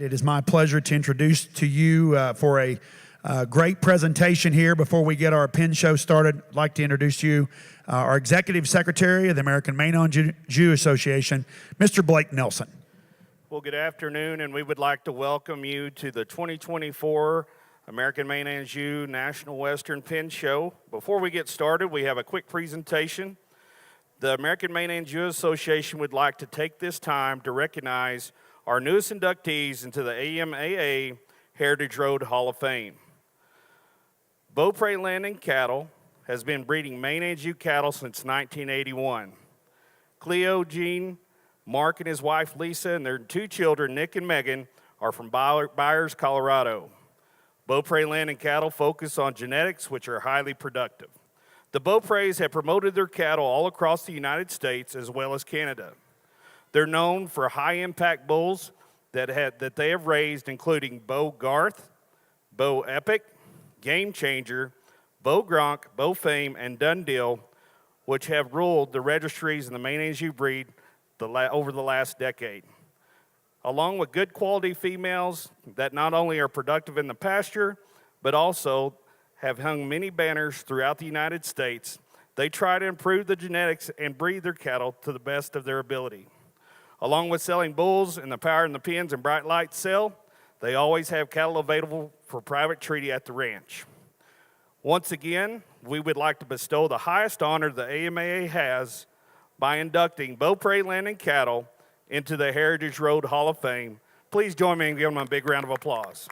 It is my pleasure to introduce to you for a great presentation here. Before we get our pin show started, I'd like to introduce you our Executive Secretary of the American Maine-Anjou Association, Mr. Blake Nelson. Well, good afternoon, and we would like to welcome you to the 2024 American Maine-Anjou National Western Pin Show. Before we get started, we have a quick presentation. The American Maine-Anjou Association would like to take this time to recognize our newest inductees into the AMAA Heritage Road Hall of Fame. Beaupre Landing Cattle has been breeding Maine-Anjou cattle since 1981. Cleo, Jean, Mark and his wife Lisa and their two children, Nick and Megan, are from Byers, Colorado. Beaupre Landing Cattle focus on genetics, which are highly productive. The Beaupres have promoted their cattle all across the United States as well as Canada. They're known for high-impact bulls that they have raised, including Beau Garth, Beau Epic, Game Changer, Beau Gronk, Beau Fame, and Dundeel, which have ruled the registries in the Maine-Anjou breed over the last decade. Along with good quality females that not only are productive in the pasture, but also have hung many banners throughout the United States, they try to improve the genetics and breed their cattle to the best of their ability. Along with selling bulls in the Power and the Pins and Bright Light sale, they always have cattle available for private treaty at the ranch. Once again, we would like to bestow the highest honor the AMAA has by inducting Beaupre Landing Cattle into the Heritage Road Hall of Fame. Please join me in giving them a big round of applause.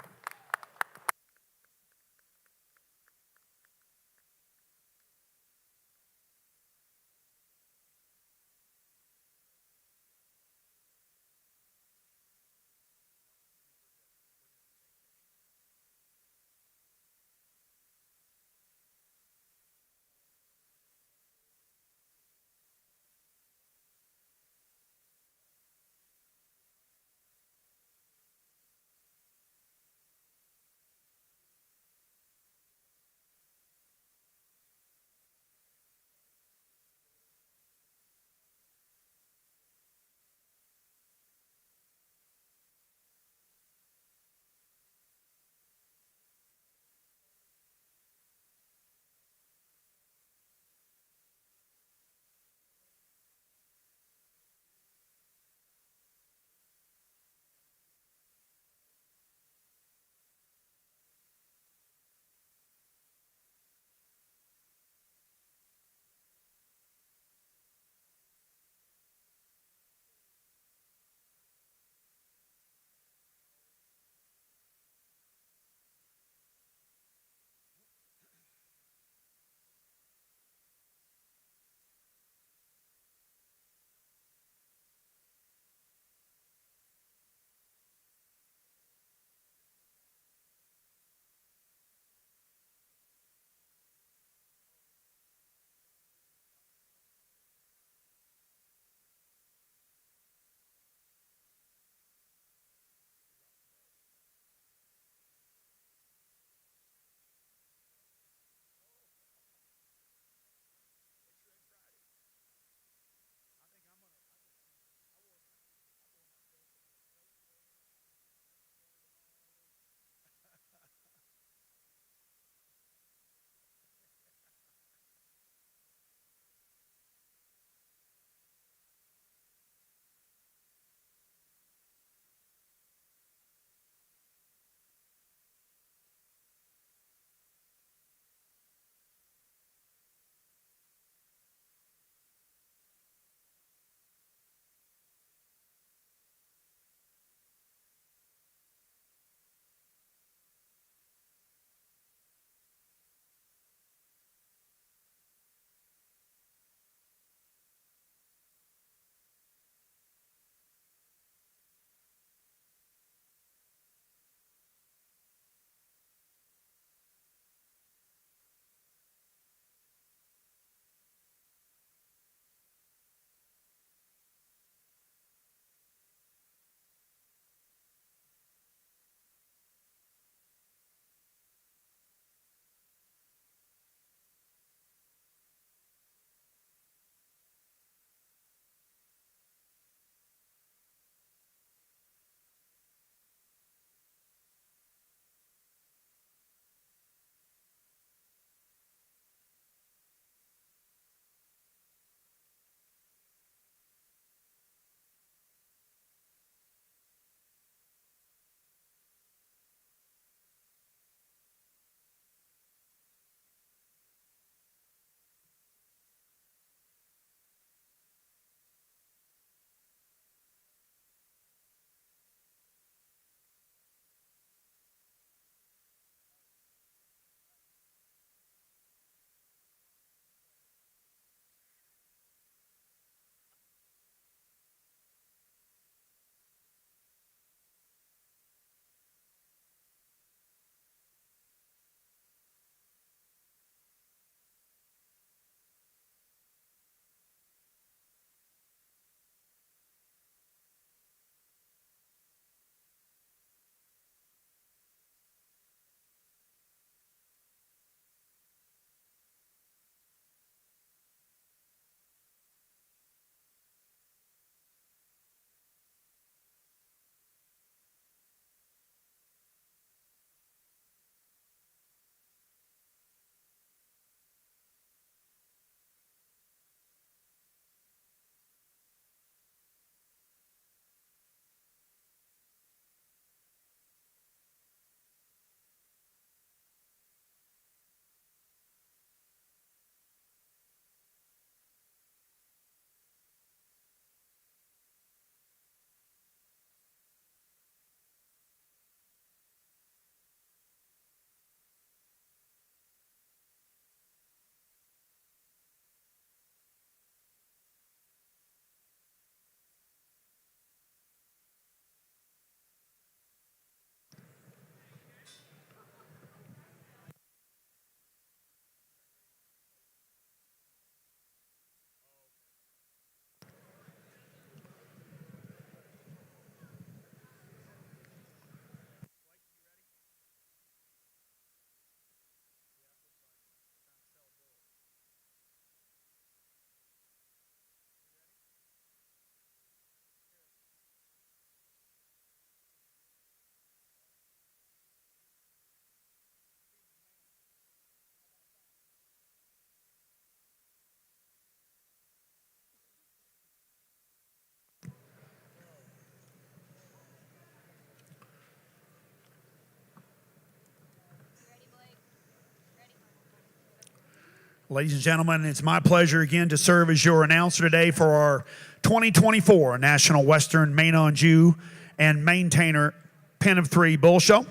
Ladies and gentlemen, it's my pleasure again to serve as your announcer today for our 2024 National Western Maine-Anjou and Maintainer Pen of Three Bull Show.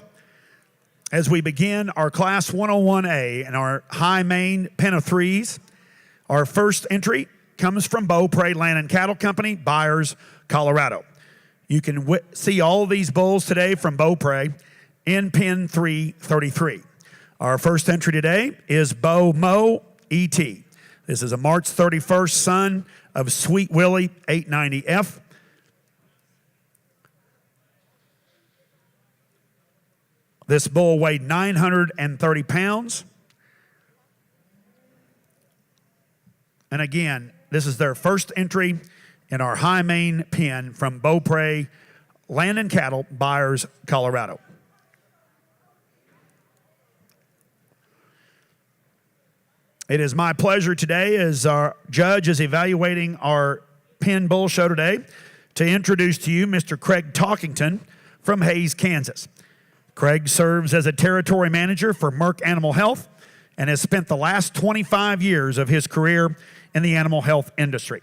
As we begin our Class 101A and our High Maine Pen of Threes, our first entry comes from Beaupre Land and Cattle Company, Byers, Colorado. You can see all of these bulls today from Beaupre in Pen 333. Our first entry today is Beau Mo E.T. This is a March 31st son of Sweet Willie 890F. This bull weighed 930 pounds. And again, this is their first entry in our High Maine pen from Beaupre Land and Cattle, Byers, Colorado. It is my pleasure today, as our judge is evaluating our pen bull show today, to introduce to you Mr. Craig Talkington from Hays, Kansas. Craig serves as a territory manager for Merck Animal Health and has spent the last 25 years of his career in the animal health industry.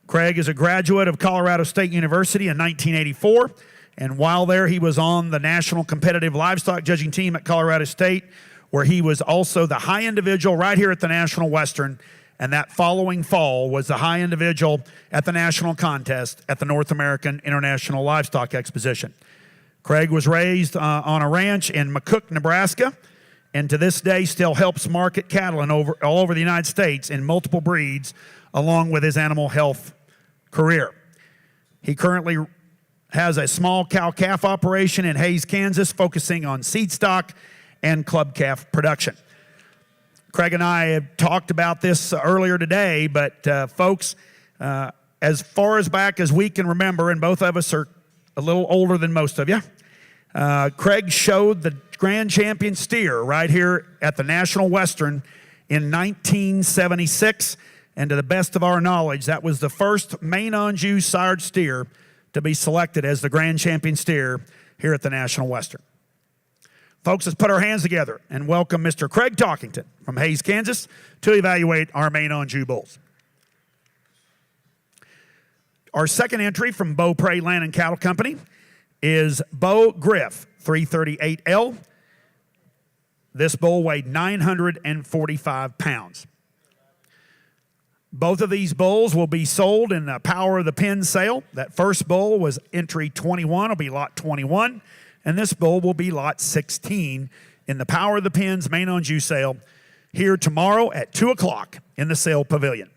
Craig is a graduate of Colorado State University in 1984, and while there he was on the national competitive livestock judging team at Colorado State, where he was also the high individual right here at the National Western, and that following fall was the high individual at the national contest at the North American International Livestock Exposition. Craig was raised on a ranch in McCook, Nebraska, and to this day still helps market cattle all over the United States in multiple breeds, along with his animal health career. He currently has a small cow-calf operation in Hays, Kansas, focusing on seed stock and club calf production. Craig and I have talked about this earlier today, but folks, as far as back as we can remember, and both of us are a little older than most of you, Craig showed the grand champion steer right here at the National Western in 1976, and to the best of our knowledge, that was the first Maine-Anjou sired steer to be selected as the grand champion steer here at the National Western. Folks, let's put our hands together and welcome Mr. Craig Talkington from Hays, Kansas, to evaluate our Maine-Anjou bulls. Our second entry from Beaupre Land and Cattle Company is Beau Griff 338L. This bull weighed 945 pounds. Both of these bulls will be sold in the Power of the Pen sale. That first bull was entry 21, will be lot 21. And this bull will be lot 16 in the Power of the Pens Maine-Anjou sale here tomorrow at 2 o'clock in the sale pavilion.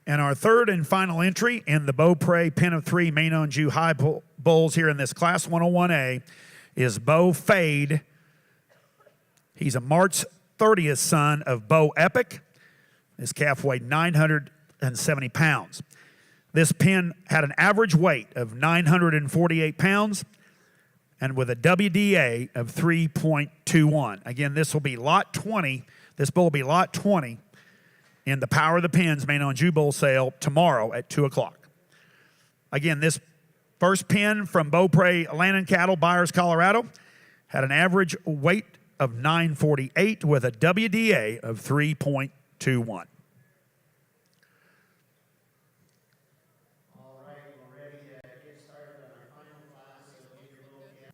And our third and final entry in the Beaupre Pen of Three Maine-Anjou High Bulls here in this Class 101A is Beau Fade. He's a March 30th son of Beau Epic. This calf weighed 970 pounds. This pen had an average weight of 948 pounds and with a WDA of 3.21. Again, this will be lot 20. This bull will be lot 20 in the Power of the Pens Maine-Anjou bull sale tomorrow at 2 o'clock. Again, this first pen from Beaupre Land and Cattle, Byers, Colorado, had an average weight of 948 with a WDA of 3.21. 2, 1. All right, we're ready to get started on our final class, so get your little camera.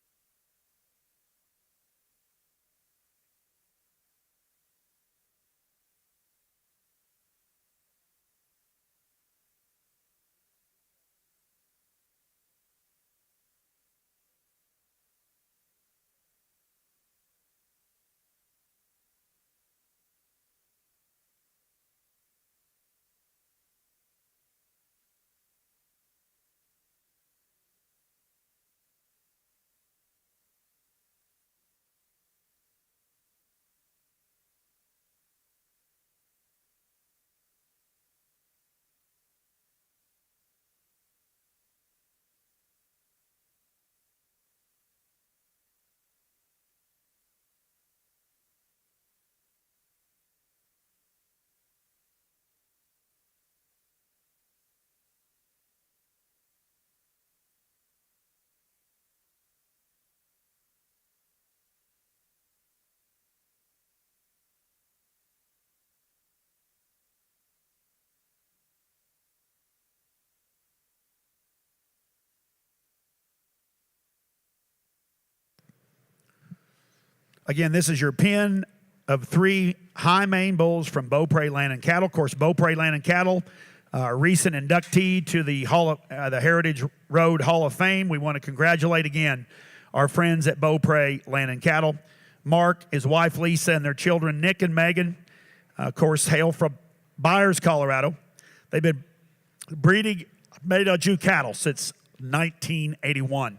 Again, this is your pin of 3 high Maine bulls from Beaupre Land and Cattle. Of course, Beaupre Land and Cattle, a recent inductee to the the Heritage Road Hall of Fame. We want to congratulate again our friends at Beaupre Land and Cattle. Mark, his wife Lisa, and their children Nick and Megan, of course, hail from Byers, Colorado. They've been breeding Maine-Anjou cattle since 1981.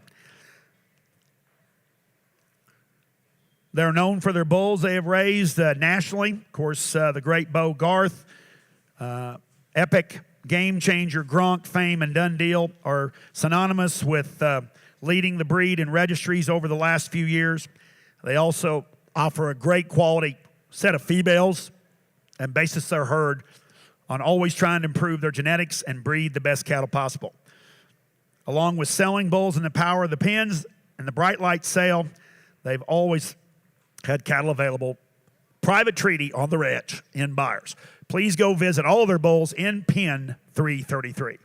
They're known for their bulls they have raised nationally. Of course, the great Bo Garth, Epic, Game Changer, Gronk, Fame, and Done Deal are synonymous with leading the breed in registries over the last few years. They also offer a great quality set of females and basis their herd on always trying to improve their genetics and breed the best cattle possible. Along with selling bulls and the power of the pins and the bright light sale, they've always had cattle available, private treaty on the ranch in Byers. Please go visit all of their bulls in Pen 333.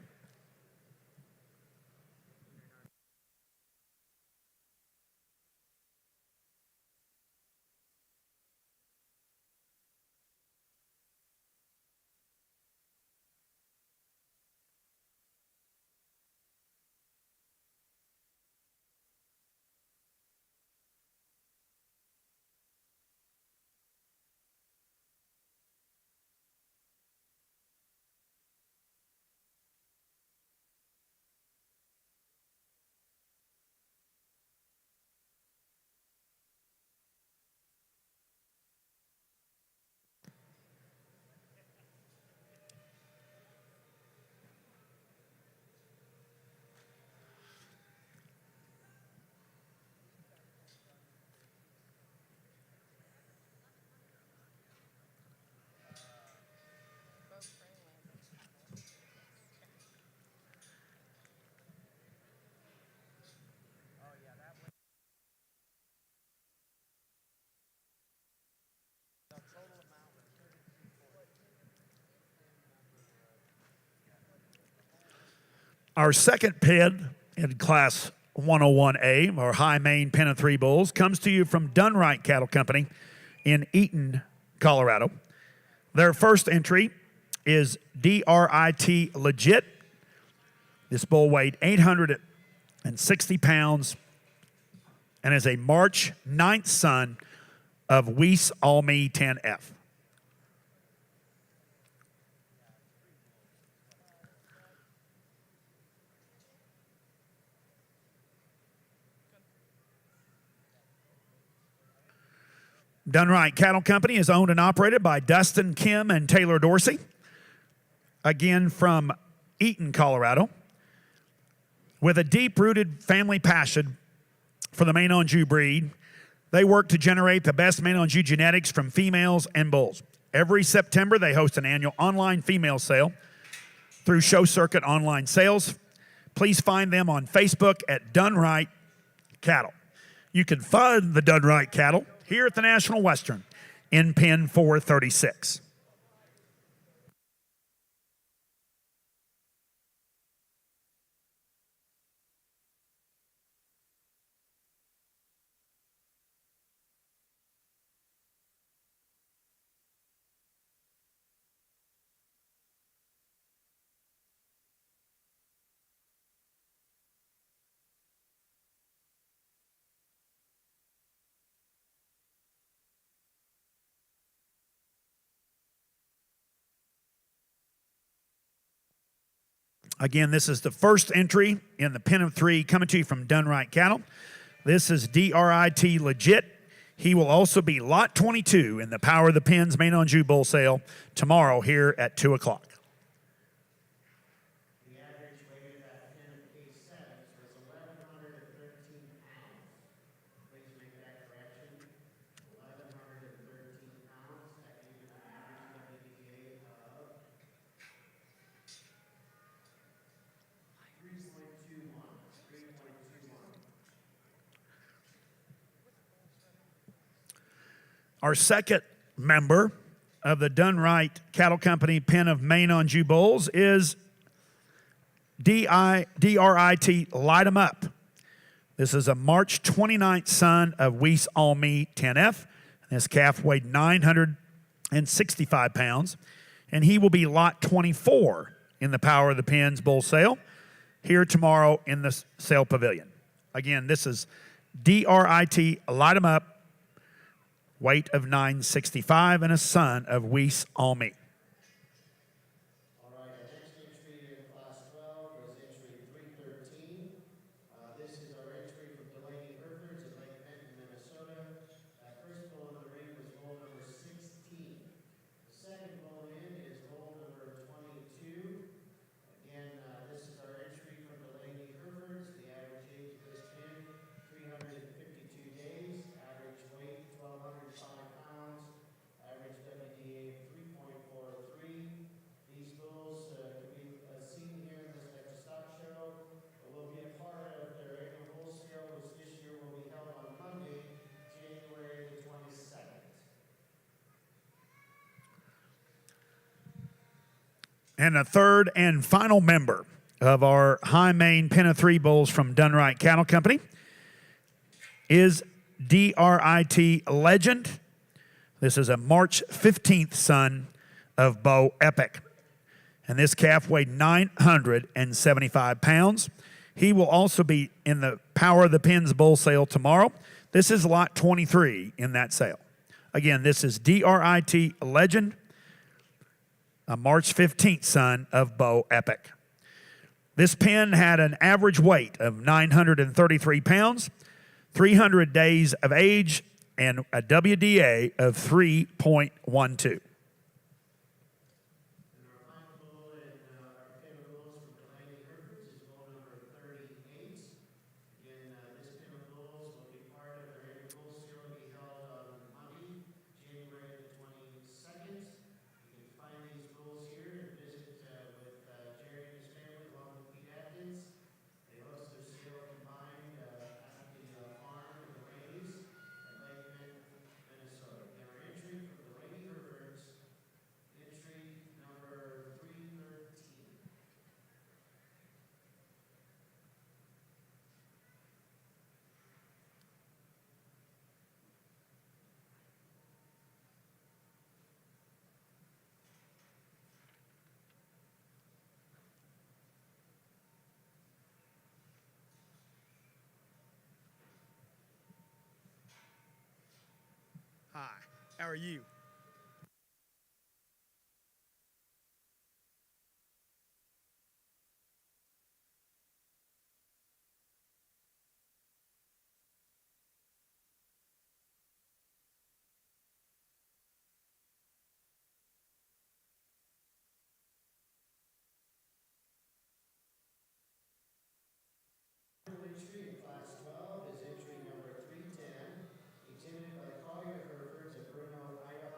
Our second pin in Class 101A, or High Maine Pen of 3 bulls, comes to you from Dunright Cattle Company in Eaton, Colorado. Their first entry is DRIT Legit. This bull weighed 860 pounds and is a March 9th son of Weiss Almy 10F. Dunright Cattle Company is owned and operated by Dustin, Kim, and Taylor Dorsey. Again, from Eaton, Colorado. With a deep-rooted family passion for the Maine-Anjou breed, they work to generate the best Maine-Anjou genetics from females and bulls. Every September, they host an annual online female sale through Show Circuit Online Sales. Please find them on Facebook at Dunright Cattle. You can find the Dunright Cattle here at the National Western in Pen 436. Again, this is the first entry in the pen of three coming to you from Dunright Cattle. This is DRIT Legit. He will also be lot 22 in the Power of the Pens Maine-Anjou bull sale tomorrow here at 2 o'clock. The average weight of that pen of K7 was 1,113 pounds. Please make that correction. 1,113 pounds. That gives you an average WDA of 3.21. 3.21. Our second member of the Dunright Cattle Company pen of Maine-Anjou bulls is DRIT Light 'em Up. This is a March 29th son of Weiss Almy 10F. This calf weighed 965 pounds, and he will be lot 24 in the Power of the Pens bull sale here tomorrow in the sale pavilion. Again, this is DRIT Light 'em Up, weight of 965, and a son of Weiss Almy. All right, our next entry in class 12 was entry 313. This is our entry from Delaney Herfords in Lake Benton, Minnesota. That first bull in the ring was bull number 16. The second bull in is bull number 22. Again, this is our entry from Delaney Herfords. The average age of this pin, 352 days. Average weight, 1,205 pounds. Average WDA of 3.43. These bulls can be seen here in this next stock show. It will be a part of their annual bull sale, which this year will be held on Monday, January the 22nd. And the third and final member of our High Maine pen of three bulls from Dunright Cattle Company is DRIT Legend. This is a March 15th son of Bo Epic. And this calf weighed 975 pounds. He will also be in the Power of the Pens bull sale tomorrow. This is lot 23 in that sale. Again, this is DRIT Legend, a March 15th son of Bo Epic. This pen had an average weight of 933 pounds, 300 days of age, and a WDA of 3.12. And our final bull in our pin of bulls from Delaney Herfords is bull number 38. Again, this pin of bulls will be part of their annual bull sale to be held on Monday, January the 22nd. You can find these bulls here and visit with Jerry and his family along with Pete Atkins. They host their sale combined at the farm and the ladies at Lake Benton, Minnesota. Again, our entry from Delaney Herfords, entry number 313. Hi, how are you? Entry in class 12 is entry number 310, exhibited by Collier Herefords of Bruno, Idaho.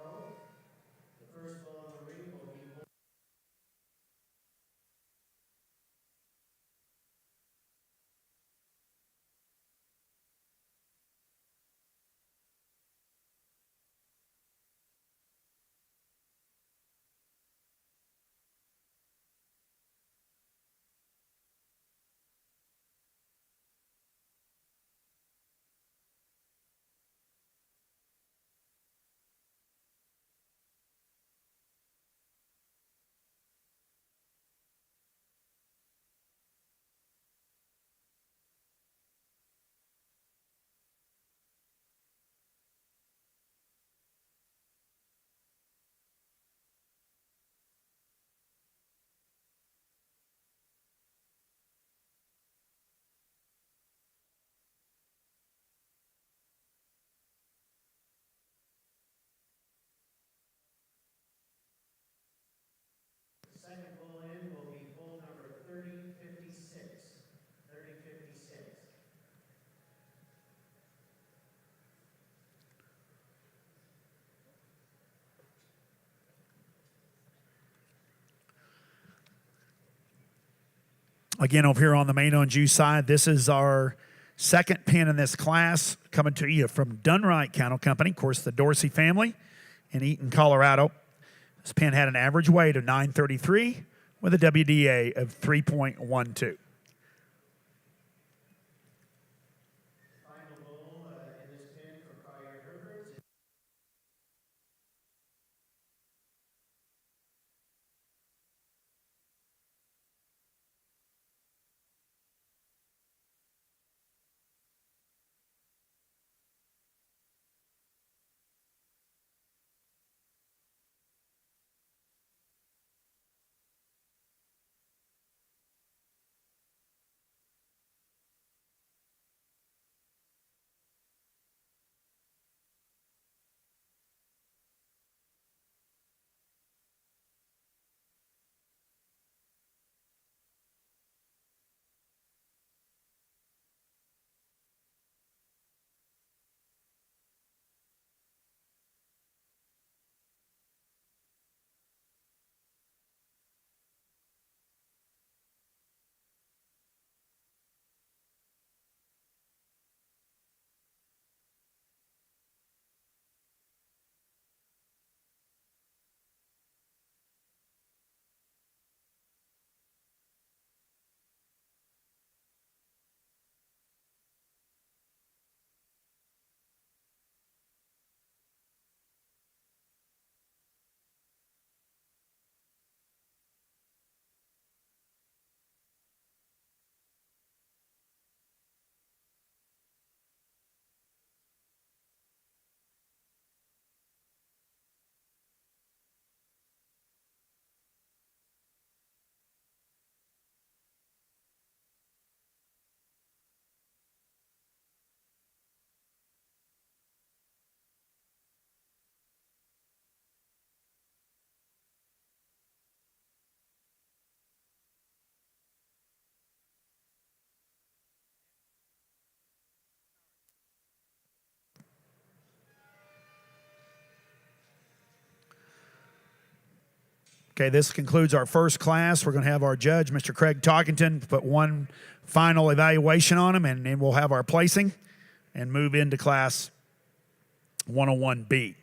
Again, over here on the Maine-Anjou side, this is our second pin in this class, coming to you from Dunright Kennel Company, of course, the Dorsey family in Eaton, Colorado. This pin had an average weight of 933 with a WDA of 3.12. Final bull in this pin for Collier Herefords. Okay, this concludes our first class. We're going to have our judge, Mr. Craig Talkington, put one final evaluation on him, and then we'll have our placing and move into class 101B.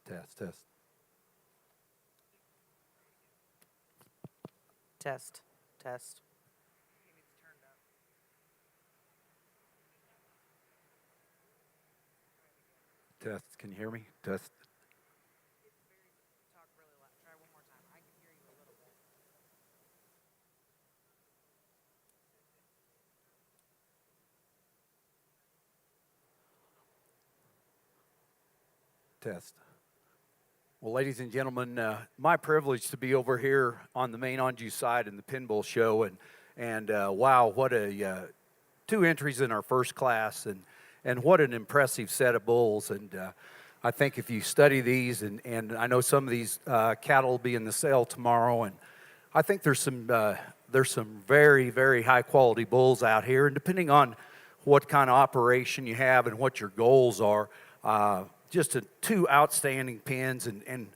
Test, test. Test, test. Test. Can you hear me? Test. Talk really loud. Try one more time. I can hear you a little bit. Test. Well, ladies and gentlemen, my privilege to be over here on the Maine-Anjou side in the pinball show, and wow, what a 2 entries in our first class, and what an impressive set of bulls. And I think if you study these, and I know some of these cattle will be in the sale tomorrow, and I think there's some very, very high quality bulls out here, and depending on what kind of operation you have and what your goals are, just 2 outstanding pins. And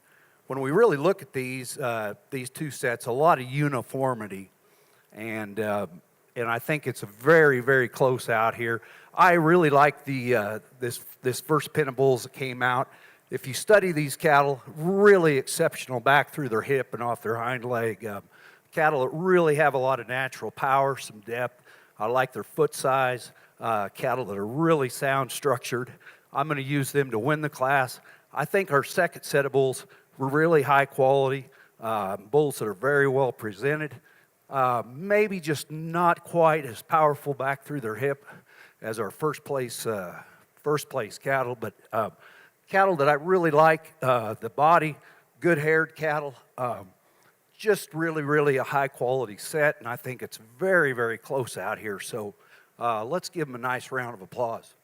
when we really look at these 2 sets, a lot of uniformity, and I think it's very, very close out here. I really like this first pin of bulls that came out. If you study these cattle, really exceptional back through their hip and off their hind leg. Cattle that really have a lot of natural power, some depth. I like their foot size. Cattle that are really sound structured. I'm going to use them to win the class. I think our second set of bulls were really high quality, bulls that are very well presented. Maybe just not quite as powerful back through their hip as our first place cattle, but cattle that I really like. The body, good haired cattle, just really, really a high quality set, and I think it's very, very close out here. So let's give them a nice round of applause.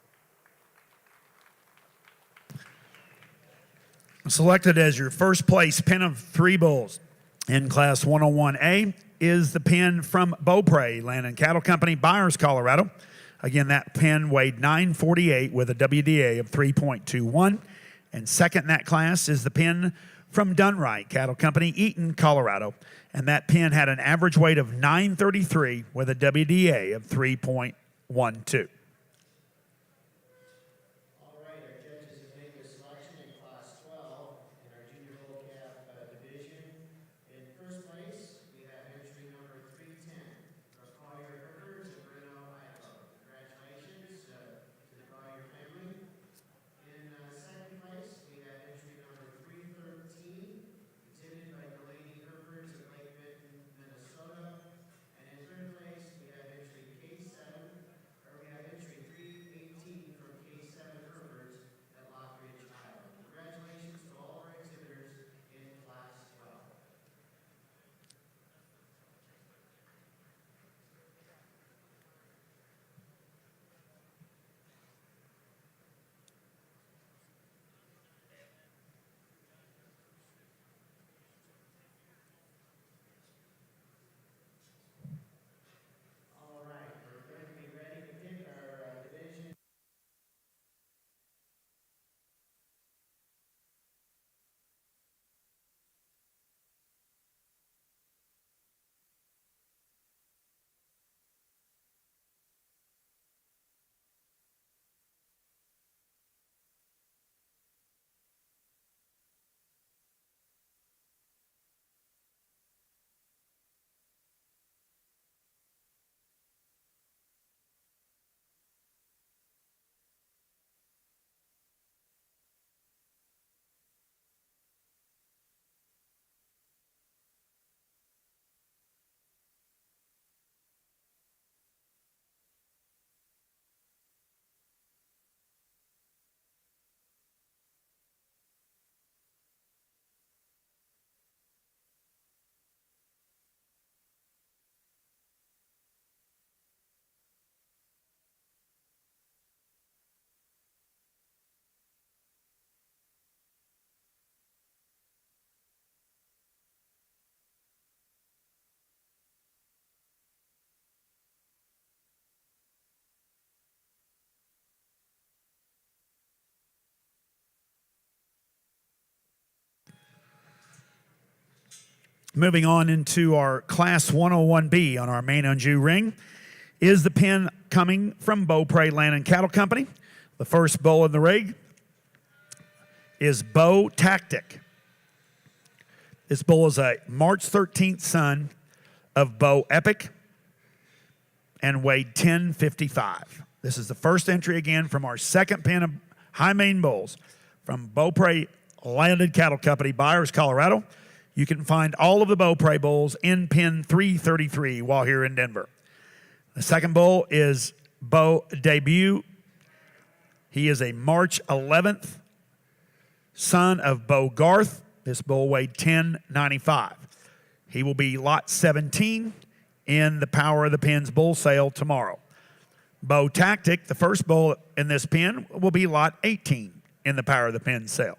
Selected as your first place pin of 3 bulls in Class 101A is the pin from Beaupre Land and Cattle Company, Byers, Colorado. Again, that pin weighed 948 with a WDA of 3.21. And second in that class is the pin from Dunright Cattle Company, Eaton, Colorado. And that pin had an average weight of 933 with a WDA of 3.12. All right, our judges have made their selection in Class 12 in our junior bull calf division. In first place, we have entry number 310 from Collier Herberts of Reno, Idaho. Congratulations to the Collier family. In second place, we have entry number 313, exhibited by Delaney Herberts of Lake Benton, Minnesota. And in third place, we have entry K7, or we have entry 318 from K7 Herberts at Lockridge, Iowa. Congratulations to all our exhibitors in Class 12. All right, we're going to be ready to pick our division. Moving on into our Class 101B on our Maine-Anjou ring is the pin coming from Beaupre Land and Cattle Company. The first bull in the rig is Bo Tactic. This bull is a March 13th son of Bo Epic and weighed 1055. This is the first entry again from our second pin of high main bulls. from Beaupre Landed Cattle Company, Byers, Colorado. You can find all of the Beaupre bulls in pen 333 while here in Denver. The second bull is Beau Debut. He is a March 11th son of Beau Garth. This bull weighed 1095. He will be lot 17 in the Power of the Pens bull sale tomorrow. Beau Tactic, the first bull in this pen, will be lot 18 in the Power of the Pens sale.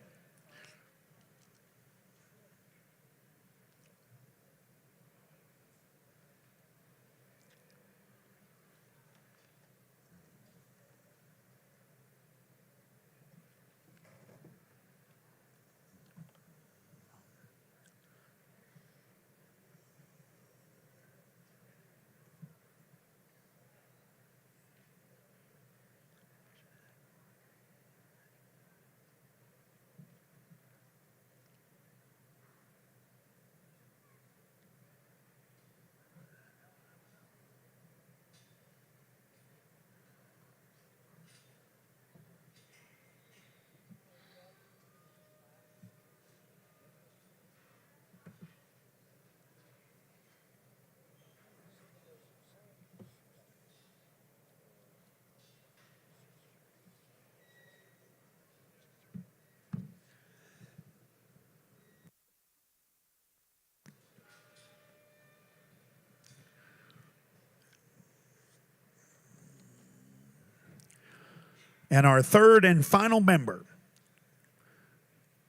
And our third and final member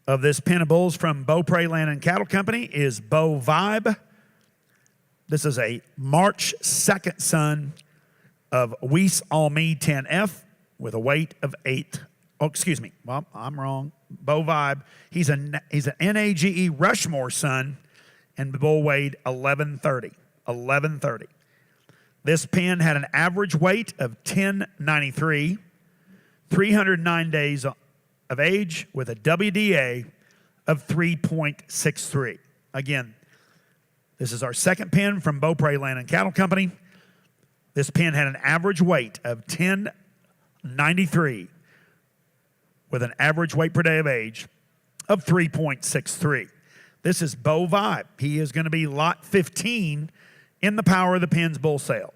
of this pen of bulls from Beaupre Land and Cattle Company is Beau Vibe. This is a March 2nd son of Weiss Almy 10F with a weight of 8. Oh, excuse me. Well, I'm wrong. Beau Vibe. He's an NAGE Rushmore son, and the bull weighed 1130. 1130. This pen had an average weight of 1093, 309 days of age with a WDA of 3.63. Again, this is our second pen from Beaupre Land and Cattle Company. This pen had an average weight of 1093 with an average weight per day of age of 3.63. This is Beau Vibe. He is going to be lot 15 in the Power of the Pens bull sale.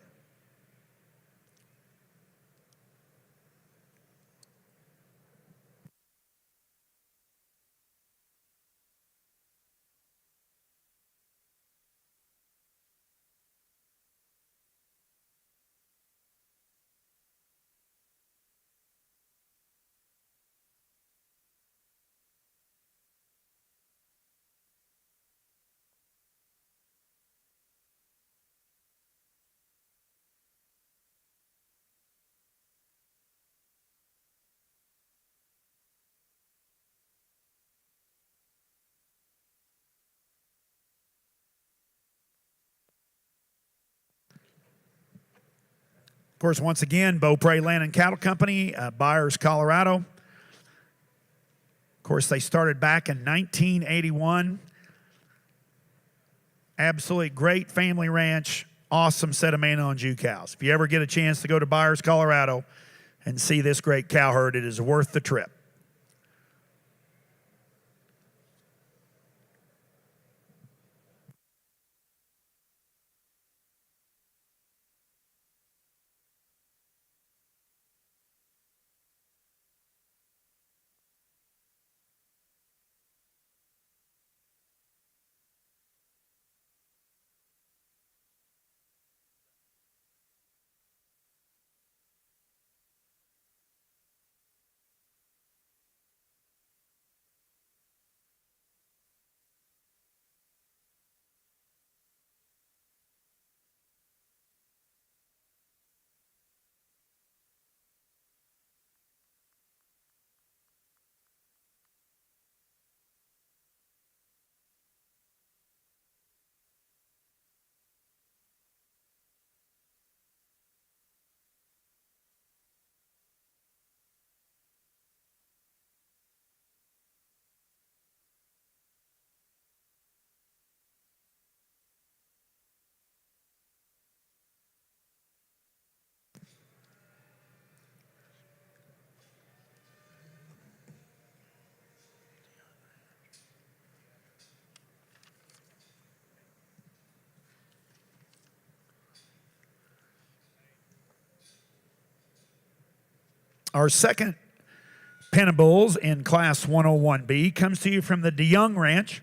Of course, once again, Beaupre Land and Cattle Company, Byers, Colorado. Of course, they started back in 1981. Absolutely great family ranch, awesome set of Maine-Anjou cows. If you ever get a chance to go to Byers, Colorado and see this great cow herd, it is worth the trip. Our second pen of bulls in Class 101B comes to you from the DeYoung Ranch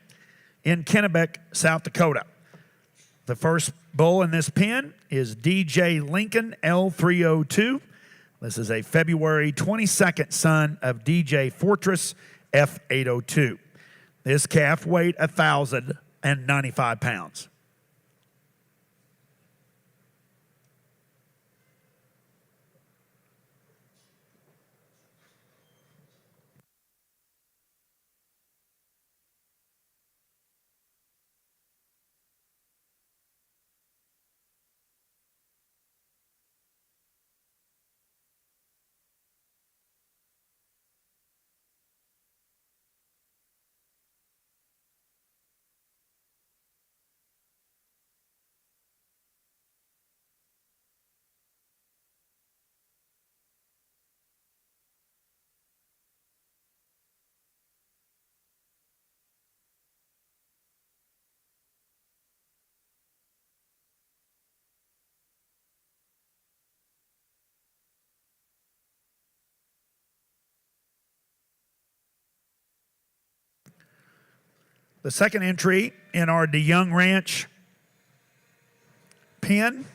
in Kennebec, South Dakota. The first bull in this pen is DJ Lincoln L302. This is a February 22nd son of DJ Fortress F802. This calf weighed 1,095 pounds. The second entry in our DeYoung Ranch pen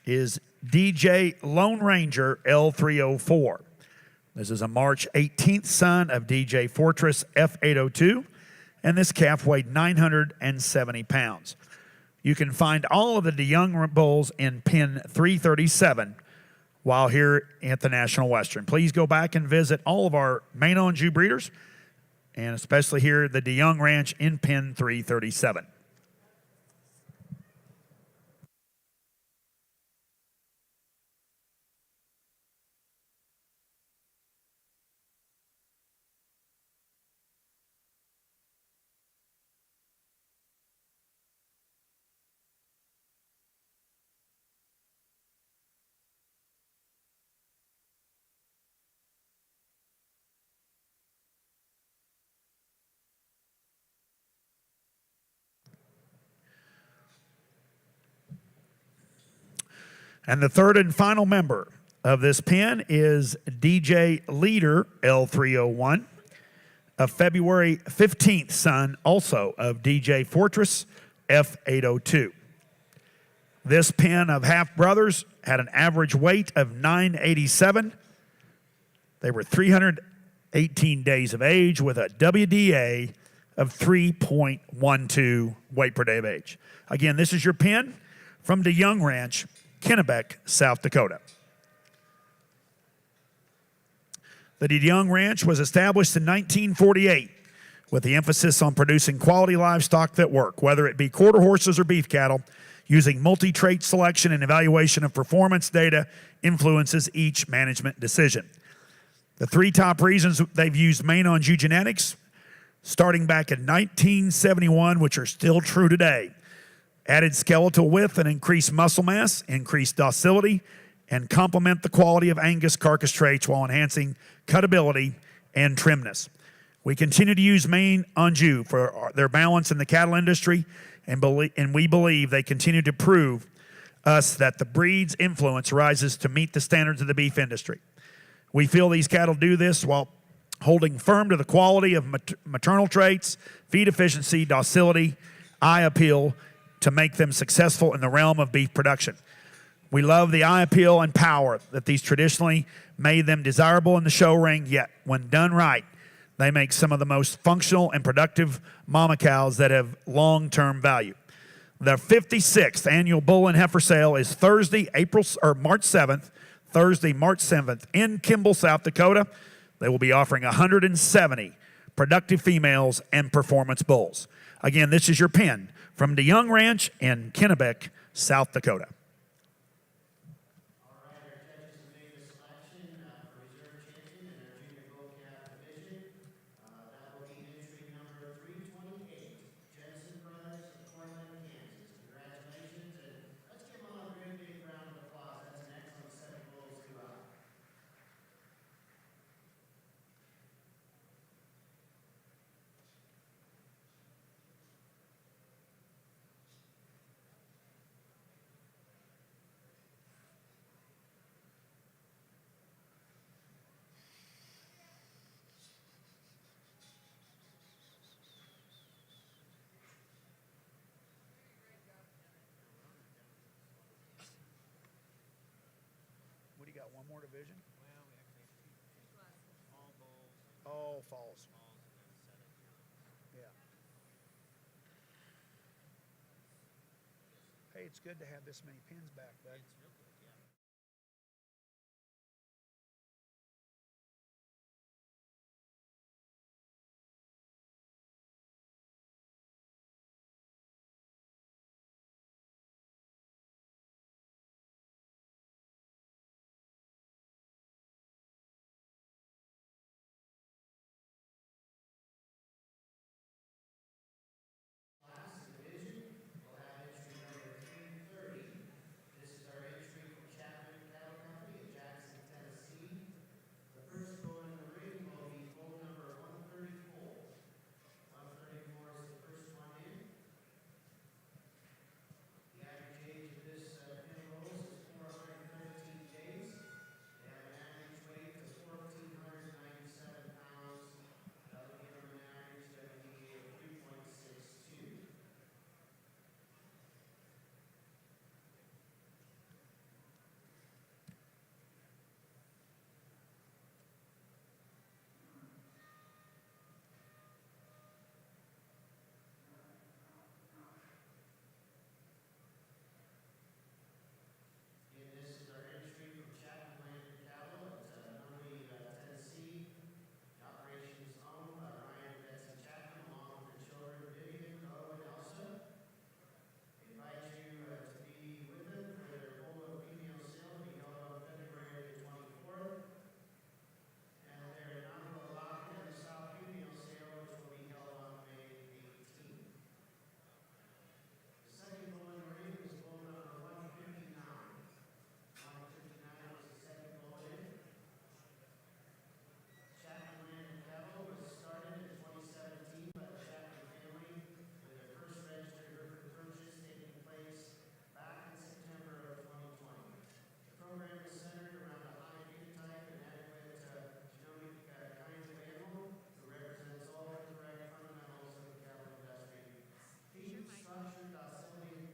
is DJ Lone Ranger L304. This is a March 18th son of DJ Fortress F802, and this calf weighed 970 pounds. You can find all of the DeYoung bulls in pen 337 while here at the National Western. Please go back and visit all of our Maine-Anjou breeders, and especially here at the DeYoung Ranch in pen 337. And the third and final member of this pen is DJ Leader L301, a February 15th son also of DJ Fortress F802. This pen of half brothers had an average weight of 987. They were 318 days of age with a WDA of 3.12 weight per day of age. Again, this is your pen from DeYoung Ranch, Kennebec, South Dakota. The DeYoung Ranch was established in 1948 with the emphasis on producing quality livestock that work, whether it be quarter horses or beef cattle. Using multi-trait selection and evaluation of performance data influences each management decision. The three top reasons they've used Maine-Anjou genetics, starting back in 1971, which are still true today: added skeletal width and increased muscle mass, increased docility, and complement the quality of Angus carcass traits while enhancing cutability and trimness. We continue to use Maine-Anjou for their balance in the cattle industry, and we believe they continue to prove us that the breed's influence rises to meet the standards of the beef industry. We feel these cattle do this while holding firm to the quality of maternal traits, feed efficiency, docility, eye appeal, to make them successful in the realm of beef production. We love the eye appeal and power that these traditionally made them desirable in the show ring, yet when done right, they make some of the most functional and productive mama cows that have long-term value. The 56th annual Bull and Heifer Sale is Thursday, March 7th, Thursday, March 7th in Kimball, South Dakota. They will be offering 170 productive females and performance bulls. Again, this is your pen from DeYoung Ranch in Kennebec, South Dakota. All right, our judges have made the selection for reserve champion in our junior bull calf division. That will be entry number 328, Jensen Brothers of Cortland, Kansas. Congratulations, and let's give them all a great big round of applause. That's an excellent set of bulls throughout. more division? Oh, falls. Yeah. Hey, it's good to have this many pins back, bud. Class division, we'll have entry number 330. This is our entry from Chapman Cattle Company in Jackson, Tennessee. The first bull in the ring will be bull number 134. 134 is the first one in. The average age of this pin rolls is 413 days. They have an average weight of 1,497 pounds. That would give them an average WDA of 3.62. And this is our entry from Chapman Land and Cattle at Huntley, Tennessee. The operation is owned by Ryan and Betsy Chapman along with their children Vivian, Bo, and Elsa. We invite you to be with them for their bull female sale to be held on February the 24th. And their inaugural lock-in and sow female sale, which will be held on May 18th. The second bull in the ring is bull number 159. 159 was the second bull in. Chapman Land and Cattle was started in 2017 by the Chapman family with their first registered Hereford purchase taking place back in September of 2020. The program is centered around a high phenotype and adequate genomic kind of animal who represents all the correct fundamentals of the cattle industry. Feed, structure, docility,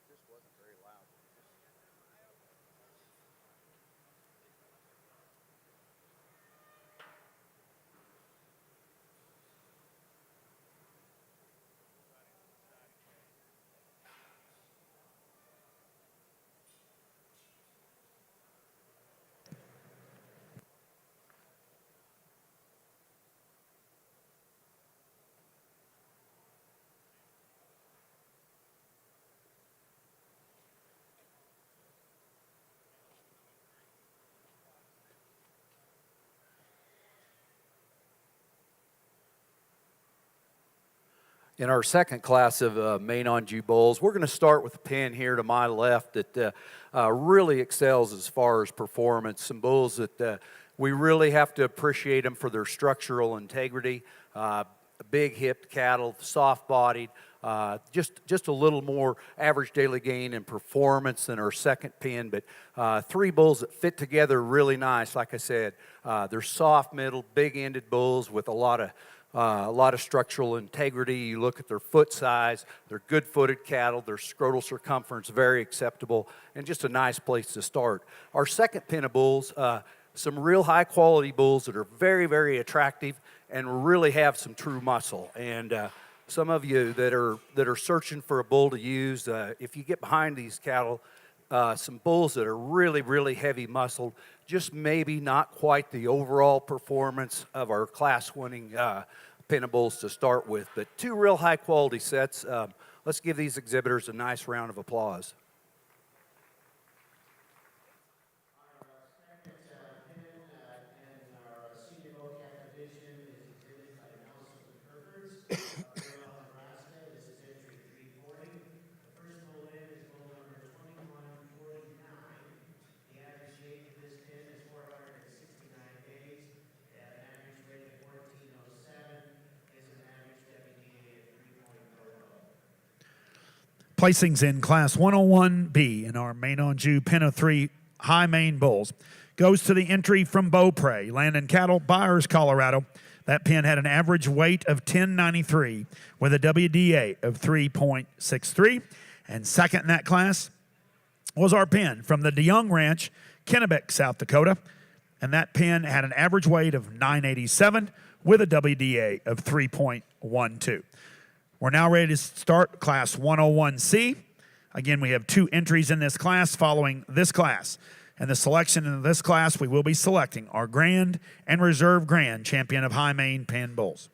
This wasn't very loud. In our second class of Maine-Anjou bulls, we're going to start with a pin here to my left that really excels as far as performance. Some bulls that we really have to appreciate them for their structural integrity. Big hipped cattle, soft bodied, Just a little more average daily gain and performance than our second pin, but three bulls that fit together really nice. Like I said, they're soft middle, big-ended bulls with a lot of structural integrity. You look at their foot size, they're good-footed cattle, their scrotal circumference very acceptable, and just a nice place to start. Our second pin of bulls, some real high-quality bulls that are very, very attractive and really have some true muscle. And some of you that are searching for a bull to use, if you get behind these cattle, some bulls that are really, really heavy muscled, just maybe not quite the overall performance of our class-winning pin of bulls to start with, but two real high-quality sets. Let's give these exhibitors a nice round of applause. Placings in Class 101B in our Maine-Anjou Pin of 3 High Maine Bulls goes to the entry from Beaupre, Land and Cattle, Byers, Colorado. That pin had an average weight of 1093 with a WDA of 3.63. And second in that class was our pin from the DeYoung Ranch, Kennebec, South Dakota. And that pin had an average weight of 987 with a WDA of 3.12. We're now ready to start Class 101C. Again, we have two entries in this class following this class. And the selection in this class, we will be selecting our Grand and Reserve Grand Champion of High Maine Pin Bulls.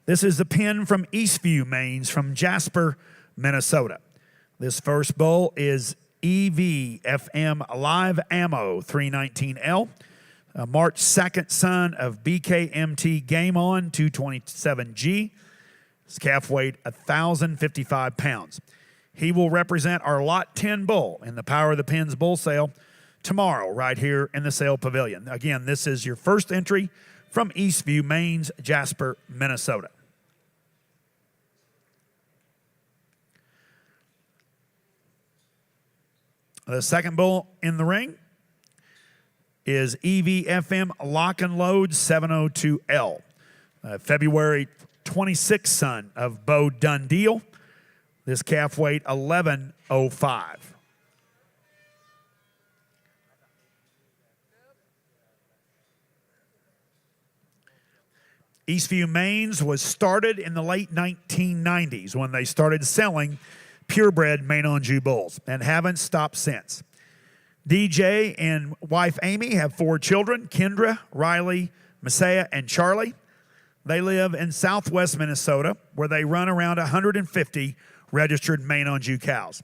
This is the pin from Eastview, Maine, from Jasper, Minnesota. This first bull is EVFM Live Ammo 319L, a March 2nd son of BKMT Game On 227G. His calf weight 1,055 pounds. He will represent our Lot 10 bull in the Power of the Pins bull sale tomorrow right here in the sale pavilion. Again, this is your first entry from Eastview, Maine's Jasper, Minnesota. The second bull in the ring is EVFM Lock and Load 702L, February 26th son of Bo Dundeal. This calf weight 1105. Eastview Maines was started in the late 1990s when they started selling purebred Maine-Anjou bulls and haven't stopped since. DJ and wife Amy have 4 children, Kendra, Riley, Messiah, and Charlie. They live in southwest Minnesota where they run around 150 registered Maine-Anjou cows.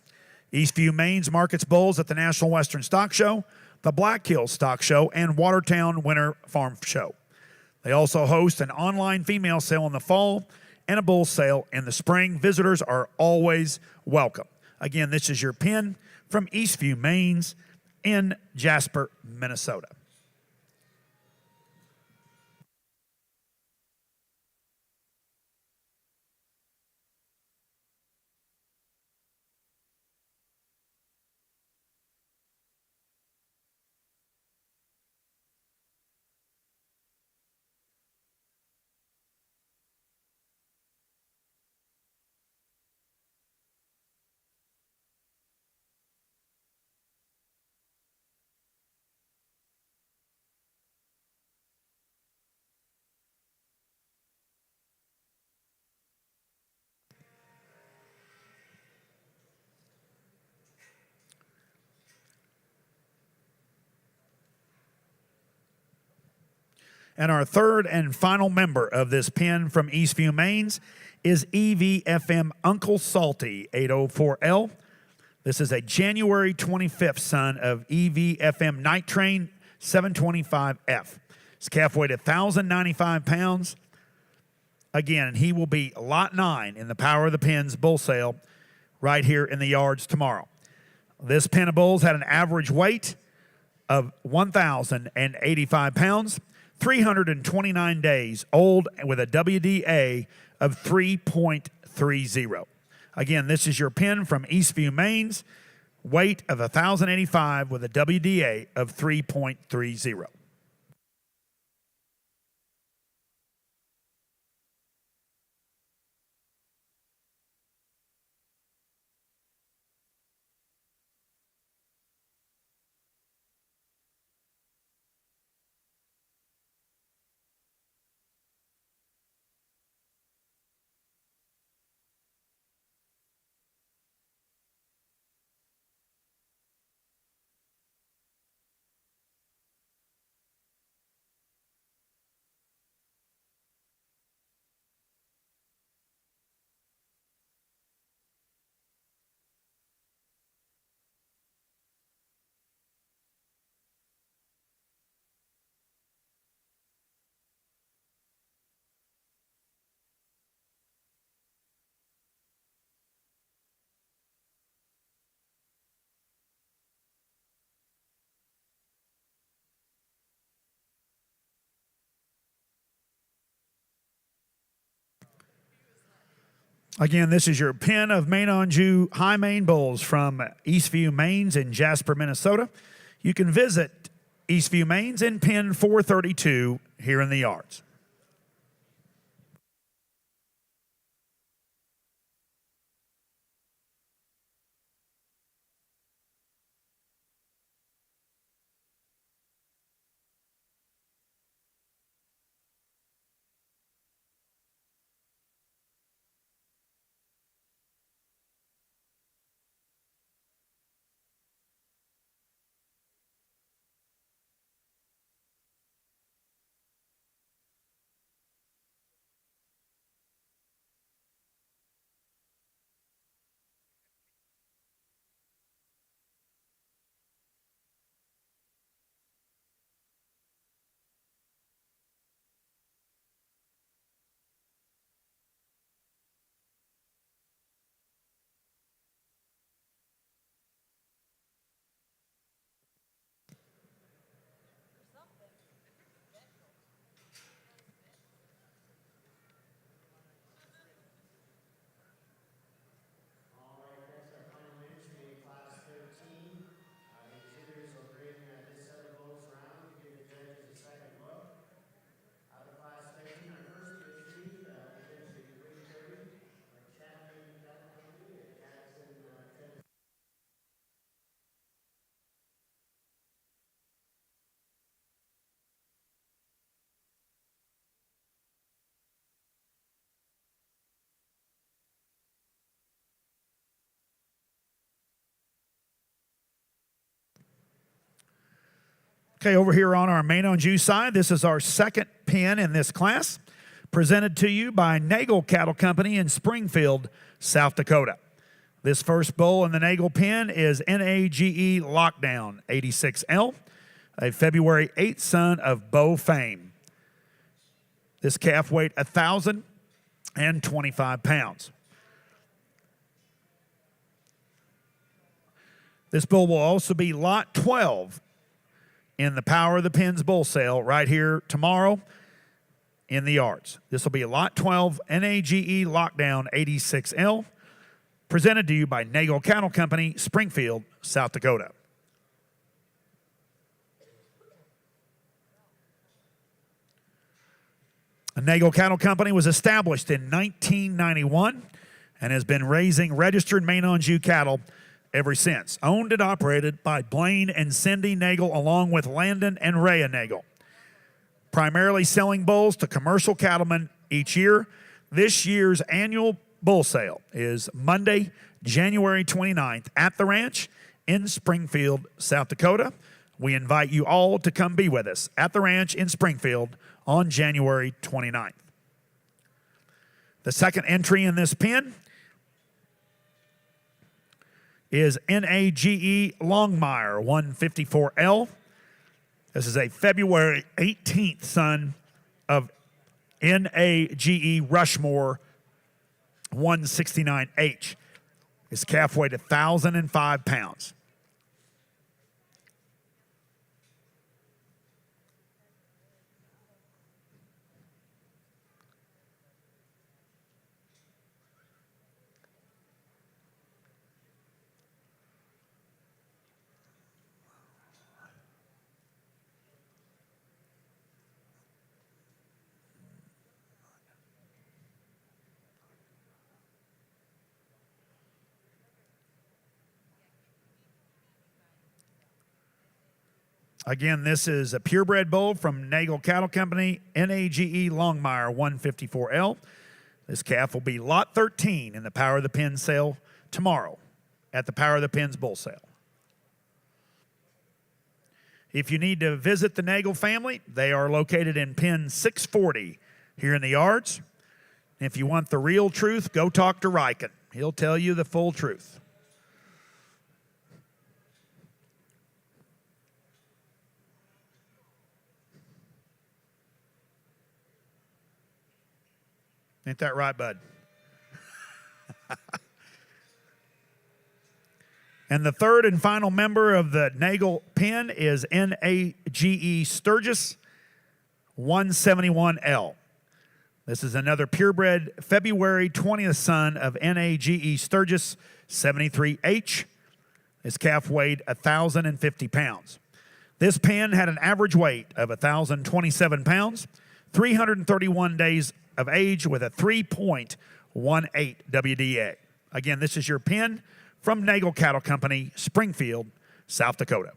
Eastview Maines markets bulls at the National Western Stock Show, the Black Hills Stock Show, and Watertown Winter Farm Show. They also host an online female sale in the fall and a bull sale in the spring. Visitors are always welcome. Again, this is your pin from Eastview, Maines in Jasper, Minnesota. And our third and final member of this pen from Eastview, Maine is EVFM Uncle Salty 804L. This is a January 25th son of EVFM Night Train 725F. His calf weighed 1,095 pounds. Again, he will be lot 9 in the Power of the Pens bull sale right here in the yards tomorrow. This pen of bulls had an average weight of 1,085 pounds, 329 days old, with a WDA of 3.30. Again, this is your pen from Eastview, Maine, weight of 1,085 with a WDA of 3.30. Again, this is your pen of Maine-Anjou High Maine bulls from Eastview, Maine in Jasper, Minnesota. You can visit Eastview, Maine in pen 432 here in the yards. All right, that's our final entry in class 13. The exhibitors will bring this set of bulls around to give the judges a second look. Out of class 13, our first entry is entry 330, Chapman Cattle Company at Jackson, Tennessee. Okay, over here on our Maine-Anjou side, this is our second pen in this class, presented to you by Nagel Cattle Company in Springfield, South Dakota. This first bull in the Nagel pen is NAGE Lockdown 86L, a February 8th son of Bo fame. This calf weighed 1,025 pounds. This bull will also be lot 12 in the Power of the Pens bull sale right here tomorrow in the yards. This will be lot 12 NAGE Lockdown 86L, presented to you by Nagel Cattle Company, Springfield, South Dakota. The Nagel Cattle Company was established in 1991 and has been raising registered Maine-Anjou cattle ever since. Owned and operated by Blaine and Cindy Nagel, along with Landon and Rhea Nagel. Primarily selling bulls to commercial cattlemen each year. This year's annual bull sale is Monday, January 29th at the ranch in Springfield, South Dakota. We invite you all to come be with us at the ranch in Springfield on January 29th. The second entry in this pin is NAGE Longmire 154L. This is a February 18th son of NAGE Rushmore 169H. His calf weighed 1,005 pounds. Again, this is a purebred bull from Nagel Cattle Company, NAGE Longmire 154L. This calf will be lot 13 in the Power of the Pin sale tomorrow at the Power of the Pins bull sale. If you need to visit the Nagel family, they are located in pin 640 here in the yards. If you want the real truth, go talk to Riken. He'll tell you the full truth. Ain't that right, bud? And the third and final member of the Nagel pin is NAGE Sturgis 171L. This is another purebred February 20th son of NAGE Sturgis 73H. His calf weighed 1,050 pounds. This pin had an average weight of 1,027 pounds, 331 days of age with a 3.18 WDA. Again, this is your pin from Nagel Cattle Company, Springfield, South Dakota.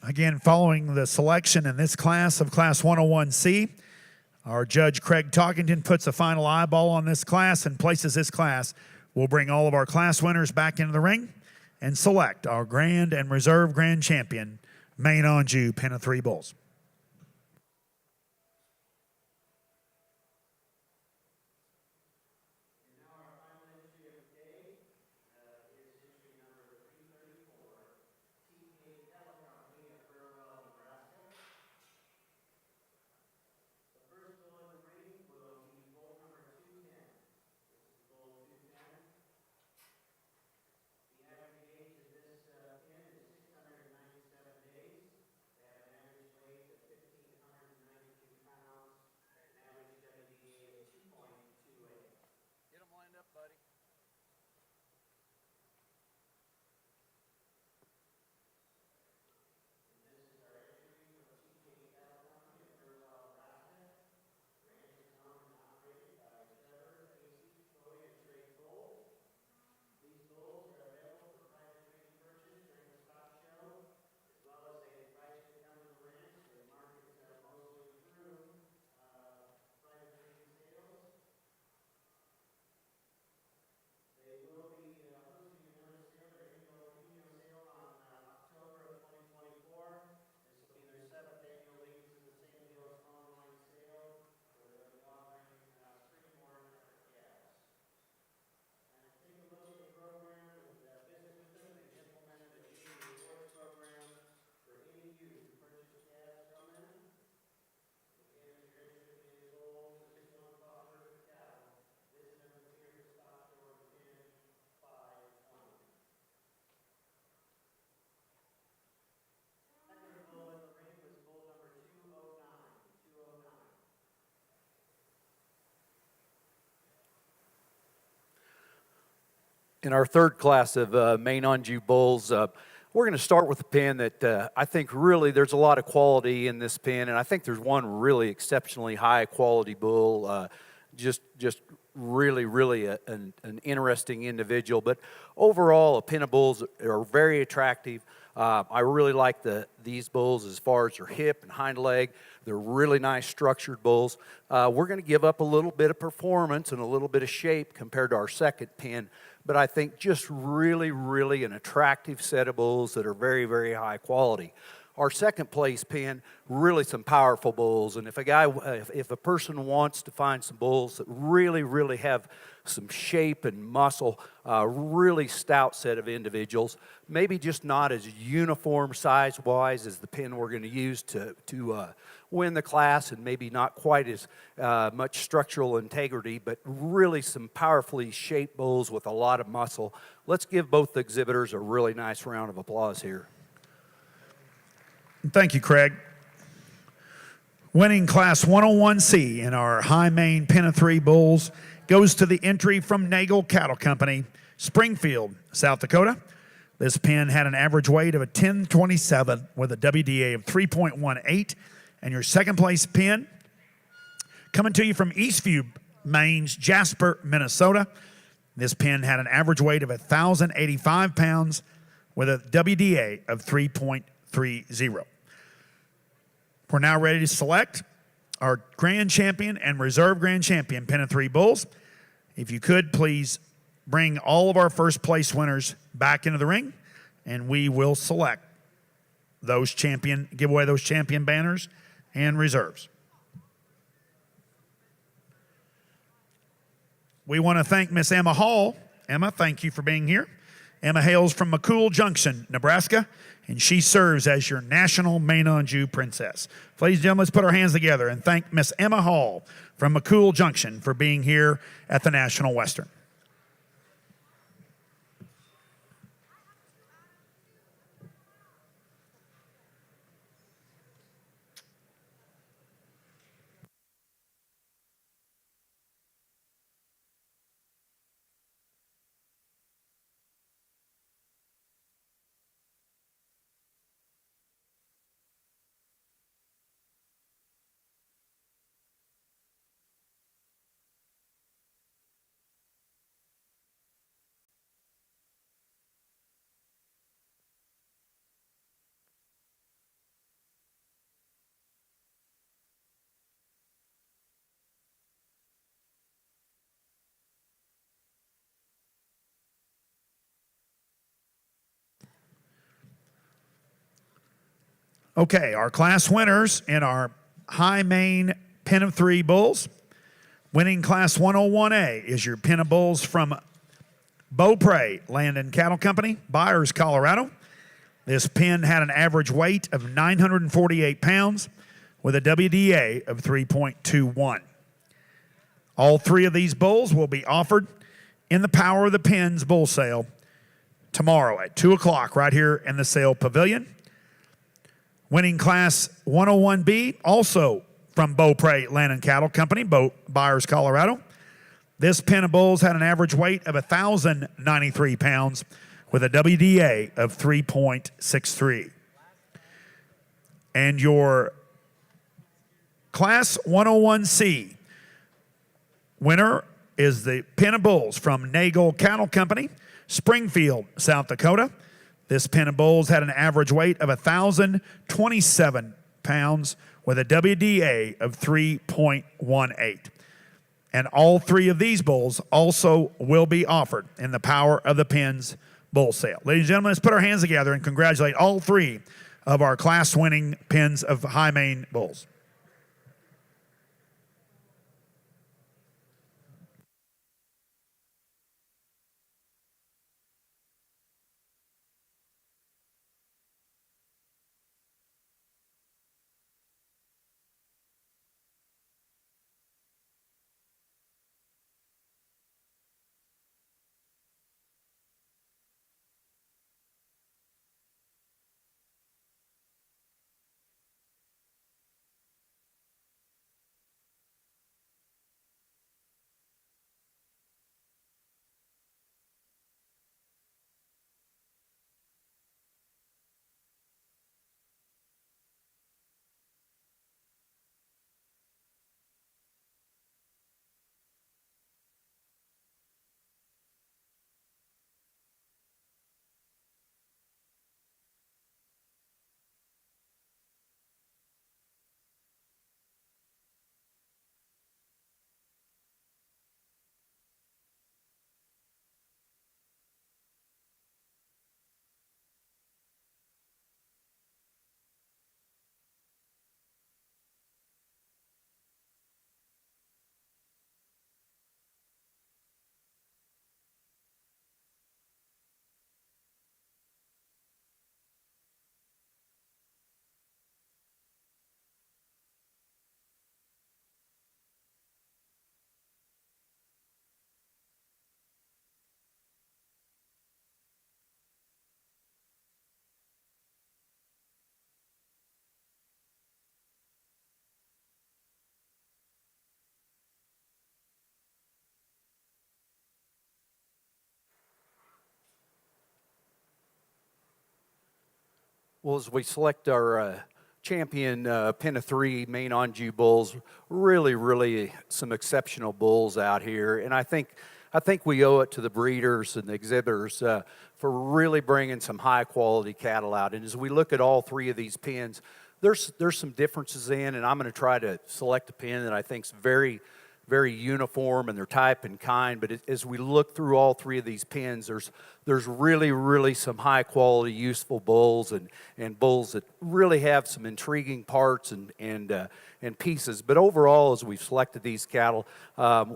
Again, following the selection in this class of Class 101C, our Judge Craig Talkington puts a final eyeball on this class and places this class. We'll bring all of our class winners back into the ring and select our Grand and Reserve Grand Champion, Maine-Anjou Pen of 3 Bulls. Get them lined up, buddy. In our third class of Maine-Anjou Bulls, we're going to start with a pen that I think really there's a lot of quality in this pen, and I think there's one really exceptionally high quality bull, just really an interesting individual. But overall, a pen of bulls are very attractive. I really like these bulls as far as their hip and hind leg. They're really nice structured bulls. We're going to give up a little bit of performance and a little bit of shape compared to our second pen, but I think just really an attractive set of bulls that are very high quality. Our second place pen, really some powerful bulls, and if a person wants to find some bulls that really have some shape and muscle, really stout set of individuals, maybe just not as uniform size-wise as the pen we're going to use to win the class, and maybe not quite as much structural integrity, but really some powerfully shaped bulls with a lot of muscle. Let's give both the exhibitors a really nice round of applause here. Thank you, Craig. Winning Class 101C in our High Maine Pen of 3 Bulls goes to the entry from Nagel Cattle Company, Springfield, South Dakota. This pen had an average weight of a 1027 with a WDA of 3.18. And your second place pen, coming to you from Eastview, Maine's Jasper, Minnesota. This pen had an average weight of 1,085 pounds with a WDA of 3.30. We're now ready to select our Grand Champion and Reserve Grand Champion Pen of 3 Bulls. If you could, please bring all of our first place winners back into the ring, and we will select those give away those champion banners and reserves. We want to thank Miss Emma Hall. Emma, thank you for being here. Emma hails from McCool Junction, Nebraska, and she serves as your National Maine-Anjou Princess. Ladies and gentlemen, let's put our hands together and thank Miss Emma Hall from McCool Junction for being here at the National Western. Okay, our class winners in our High Maine Pen of 3 bulls. Winning class 101A is your Pen of Bulls from Beaupre Land and Cattle Company, Byers, Colorado. This pen had an average weight of 948 pounds with a WDA of 3.21. All three of these bulls will be offered in the Power of the Pens bull sale tomorrow at 2 o'clock right here in the sale pavilion. Winning class 101B, also from Beaupre Land and Cattle Company, Byers, Colorado. This pen of bulls had an average weight of 1,093 pounds with a WDA of 3.63. And your class 101C winner is the pen of bulls from Nagel Cattle Company, Springfield, South Dakota. This pen of bulls had an average weight of 1,027 pounds with a WDA of 3.18. And all three of these bulls also will be offered in the Power of the Pens bull sale. Ladies and gentlemen, let's put our hands together and congratulate all three of our class-winning pens of High Maine bulls. Well, as we select our champion Pen of 3 Maine-Anjou bulls, really some exceptional bulls out here. And I think we owe it to the breeders and the exhibitors for really bringing some high-quality cattle out. And as we look at all three of these pens, there's some differences in, and I'm going to try to select a pen that I think is very uniform in their type and kind. But as we look through all three of these pens, there's really some high quality, useful bulls and bulls that really have some intriguing parts and pieces. But overall, as we've selected these cattle,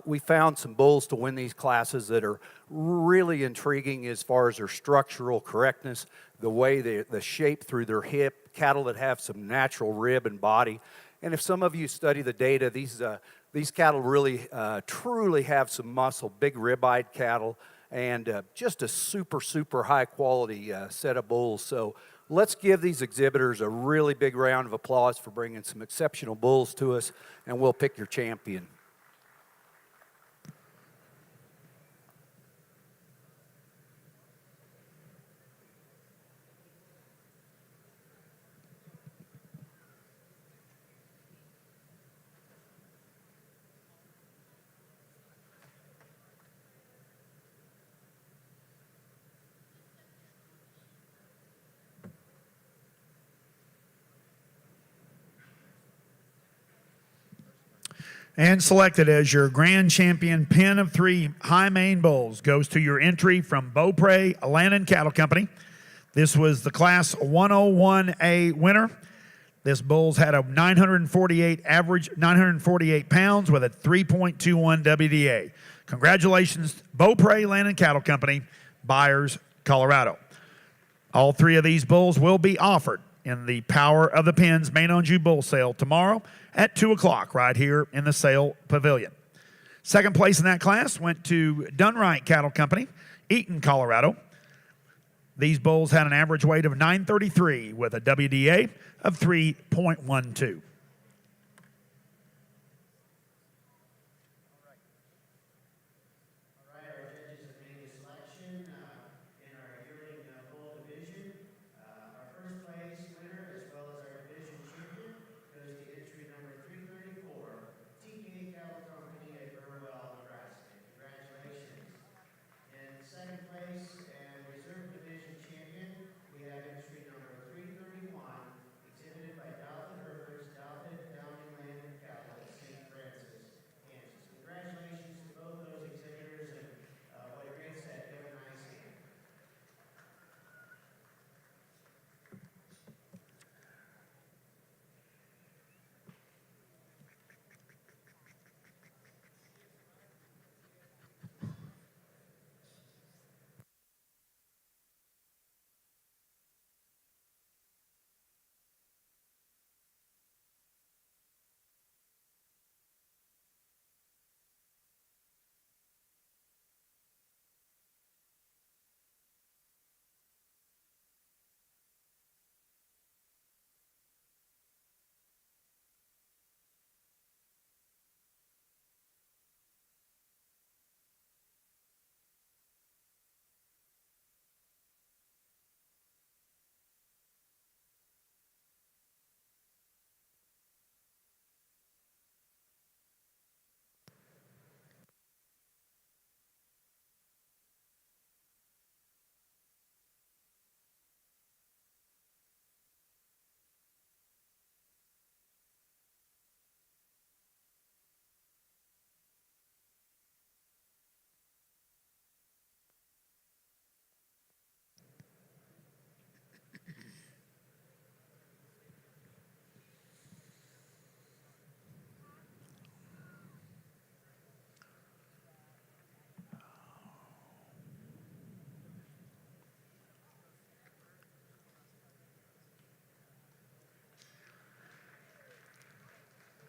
we found some bulls to win these classes that are really intriguing as far as their structural correctness, the way the shape through their hip, cattle that have some natural rib and body. And if some of you study the data, these cattle really truly have some muscle, big rib-eyed cattle, and just a super high quality set of bulls. So let's give these exhibitors a really big round of applause for bringing some exceptional bulls to us, and we'll pick your champion. And selected as your grand champion Pen of 3 High Maine bulls goes to your entry from Beaupre Land and Cattle Company. This was the Class 101A winner. This bull's had a 948 pounds with a 3.21 WDA. Congratulations, Beaupre Land and Cattle Company, Byers, Colorado. All three of these bulls will be offered in the Power of the Pens Maine-Anjou Bull Sale tomorrow at 2 o'clock right here in the sale pavilion. Second place in that class went to Dunright Cattle Company, Eaton, Colorado. These bulls had an average weight of 933 with a WDA of 3.12. Our judges have made a selection in our yearling bull division. Our first place winner, as well as our division champion, goes to entry number 334, TK Cattle Company at Burwell, Nebraska. Congratulations. In second place and reserve division champion, we have entry number 331, exhibited by Dalton Herberts, Dalton Downing Land and Cattle at St. Francis, Kansas. Congratulations to both those exhibitors, and what a great set. Give a nice hand.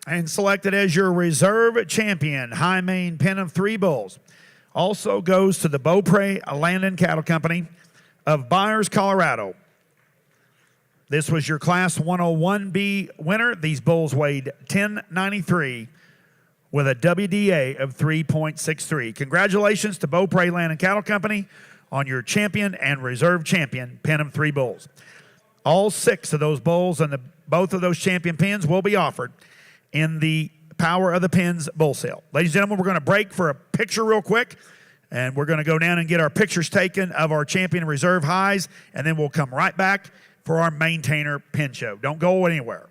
And selected as your reserve champion, High Maine Pen of 3 Bulls, also goes to the Beaupre Land and Cattle Company of Byers, Colorado. This was your Class 101B winner. These bulls weighed 1093 with a WDA of 3.63. Congratulations to Beaupre Land and Cattle Company on your champion and reserve champion Pen of 3 Bulls. All 6 of those bulls and both of those champion pens will be offered in the Power of the Pens Bull Sale. Ladies and gentlemen, we're going to break for a picture real quick, and we're going to go down and get our pictures taken of our champion and reserve highs, and then we'll come right back for our maintainer pen show. Don't go anywhere.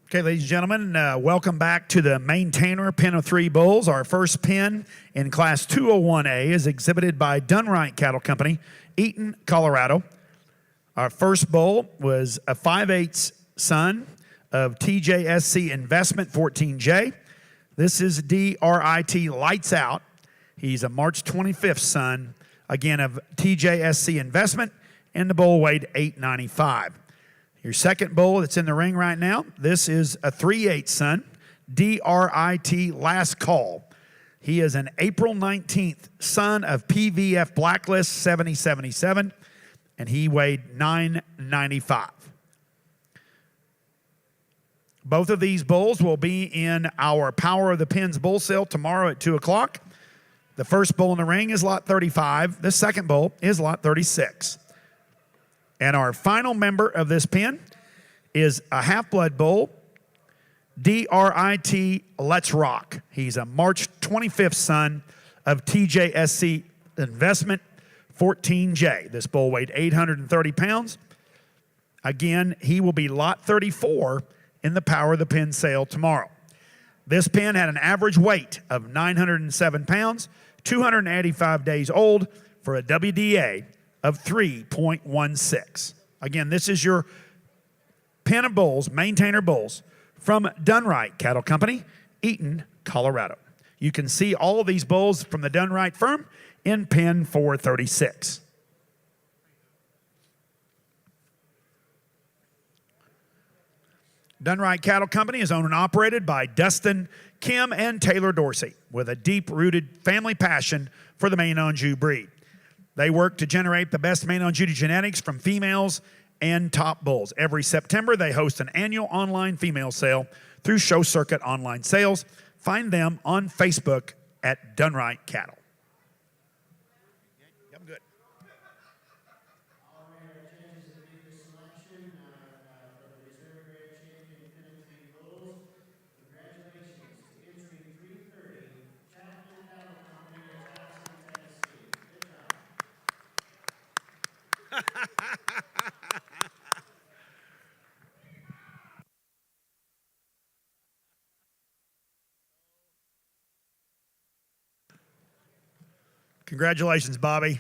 Okay, ladies and gentlemen, welcome back to the Maintainer Pen of 3 Bulls. Our first pen in Class 201A is exhibited by Dunright Cattle Company, Eaton, Colorado. Our first bull was a 5/8 son of TJSC Investment 14J. This is DRIT Lights Out. He's a March 25th son, again, of TJSC Investment, and the bull weighed 895. Your second bull that's in the ring right now, this is a 3/8 son, DRIT Last Call. He is an April 19th son of PVF Blacklist 7077, and he weighed 995. Both of these bulls will be in our Power of the Pens bull sale tomorrow at 2 o'clock. The first bull in the ring is lot 35. The second bull is lot 36. And our final member of this pen is a half-blood bull, DRIT Let's Rock. He's a March 25th son of TJSC Investment 14J. This bull weighed 830 pounds. Again, he will be lot 34 in the Power of the Pen sale tomorrow. This pen had an average weight of 907 pounds, 285 days old, for a WDA of 3.16. Again, this is your pen of bulls, Maintainer bulls, from Dunright Cattle Company, Eaton, Colorado. You can see all of these bulls from the Dunright firm in pen 436. Dunright Cattle Company is owned and operated by Dustin, Kim, and Taylor Dorsey, with a deep-rooted family passion for the Maine-Anjou breed. They work to generate the best Maine-Anjou genetics from females and top bulls. Every September, they host an annual online female sale through Show Circuit Online Sales. Find them on Facebook at Dunright Cattle. I'm good. All right, our judges have made the selection for the reserve grade champion Pen of 3 Bulls. Congratulations to entry 330, Chaplain Cattle Company of Jackson, Tennessee. Good job. Congratulations, Bobby.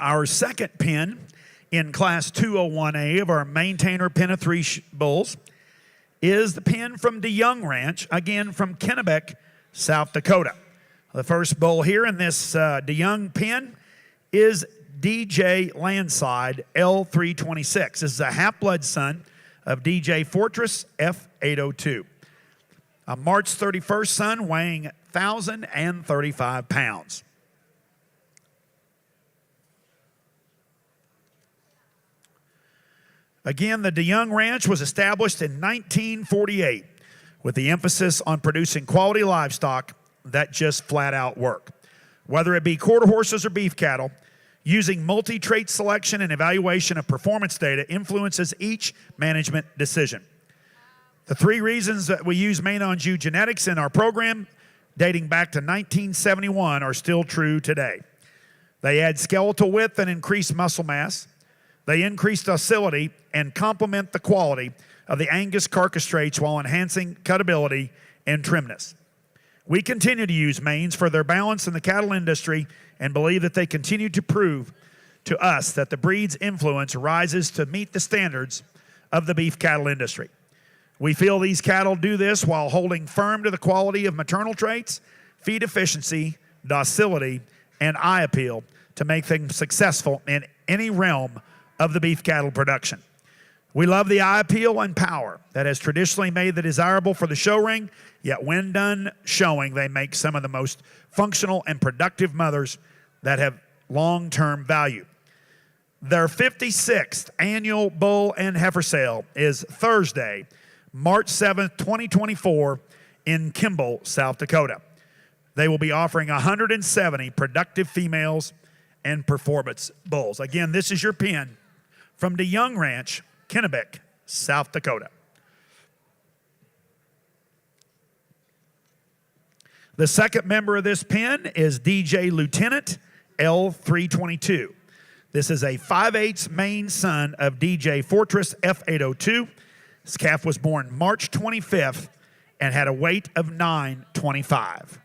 Our second pen in Class 201A of our Maintainer Pen of 3 Bulls is the pen from DeYoung Ranch, again from Kennebec, South Dakota. The first bull here in this DeYoung pen is DJ Landslide L326. This is a half-blood son of DJ Fortress F802. A March 31st son weighing 1,035 pounds. Again, the DeYoung Ranch was established in 1948 with the emphasis on producing quality livestock that just flat out work. Whether it be quarter horses or beef cattle, using multi-trait selection and evaluation of performance data influences each management decision. The 3 reasons that we use Maine-Anjou genetics in our program, dating back to 1971, are still true today. They add skeletal width and increase muscle mass. They increase docility and complement the quality of the Angus carcass traits while enhancing cutability and trimness. We continue to use Maines for their balance in the cattle industry and believe that they continue to prove to us that the breed's influence rises to meet the standards of the beef cattle industry. We feel these cattle do this while holding firm to the quality of maternal traits, feed efficiency, docility, and eye appeal to make them successful in any realm of the beef cattle production. We love the eye appeal and power that has traditionally made them desirable for the show ring, yet when done showing, they make some of the most functional and productive mothers that have long-term value. Their 56th annual bull and heifer sale is Thursday, March 7th, 2024 in Kimball, South Dakota. They will be offering 170 productive females and performance bulls. Again, this is your pen from DeYoung Ranch, Kennebec, South Dakota. The second member of this pen is DJ Lieutenant L322. This is a 5/8 Maine son of DJ Fortress F802. This calf was born March 25th and had a weight of 925.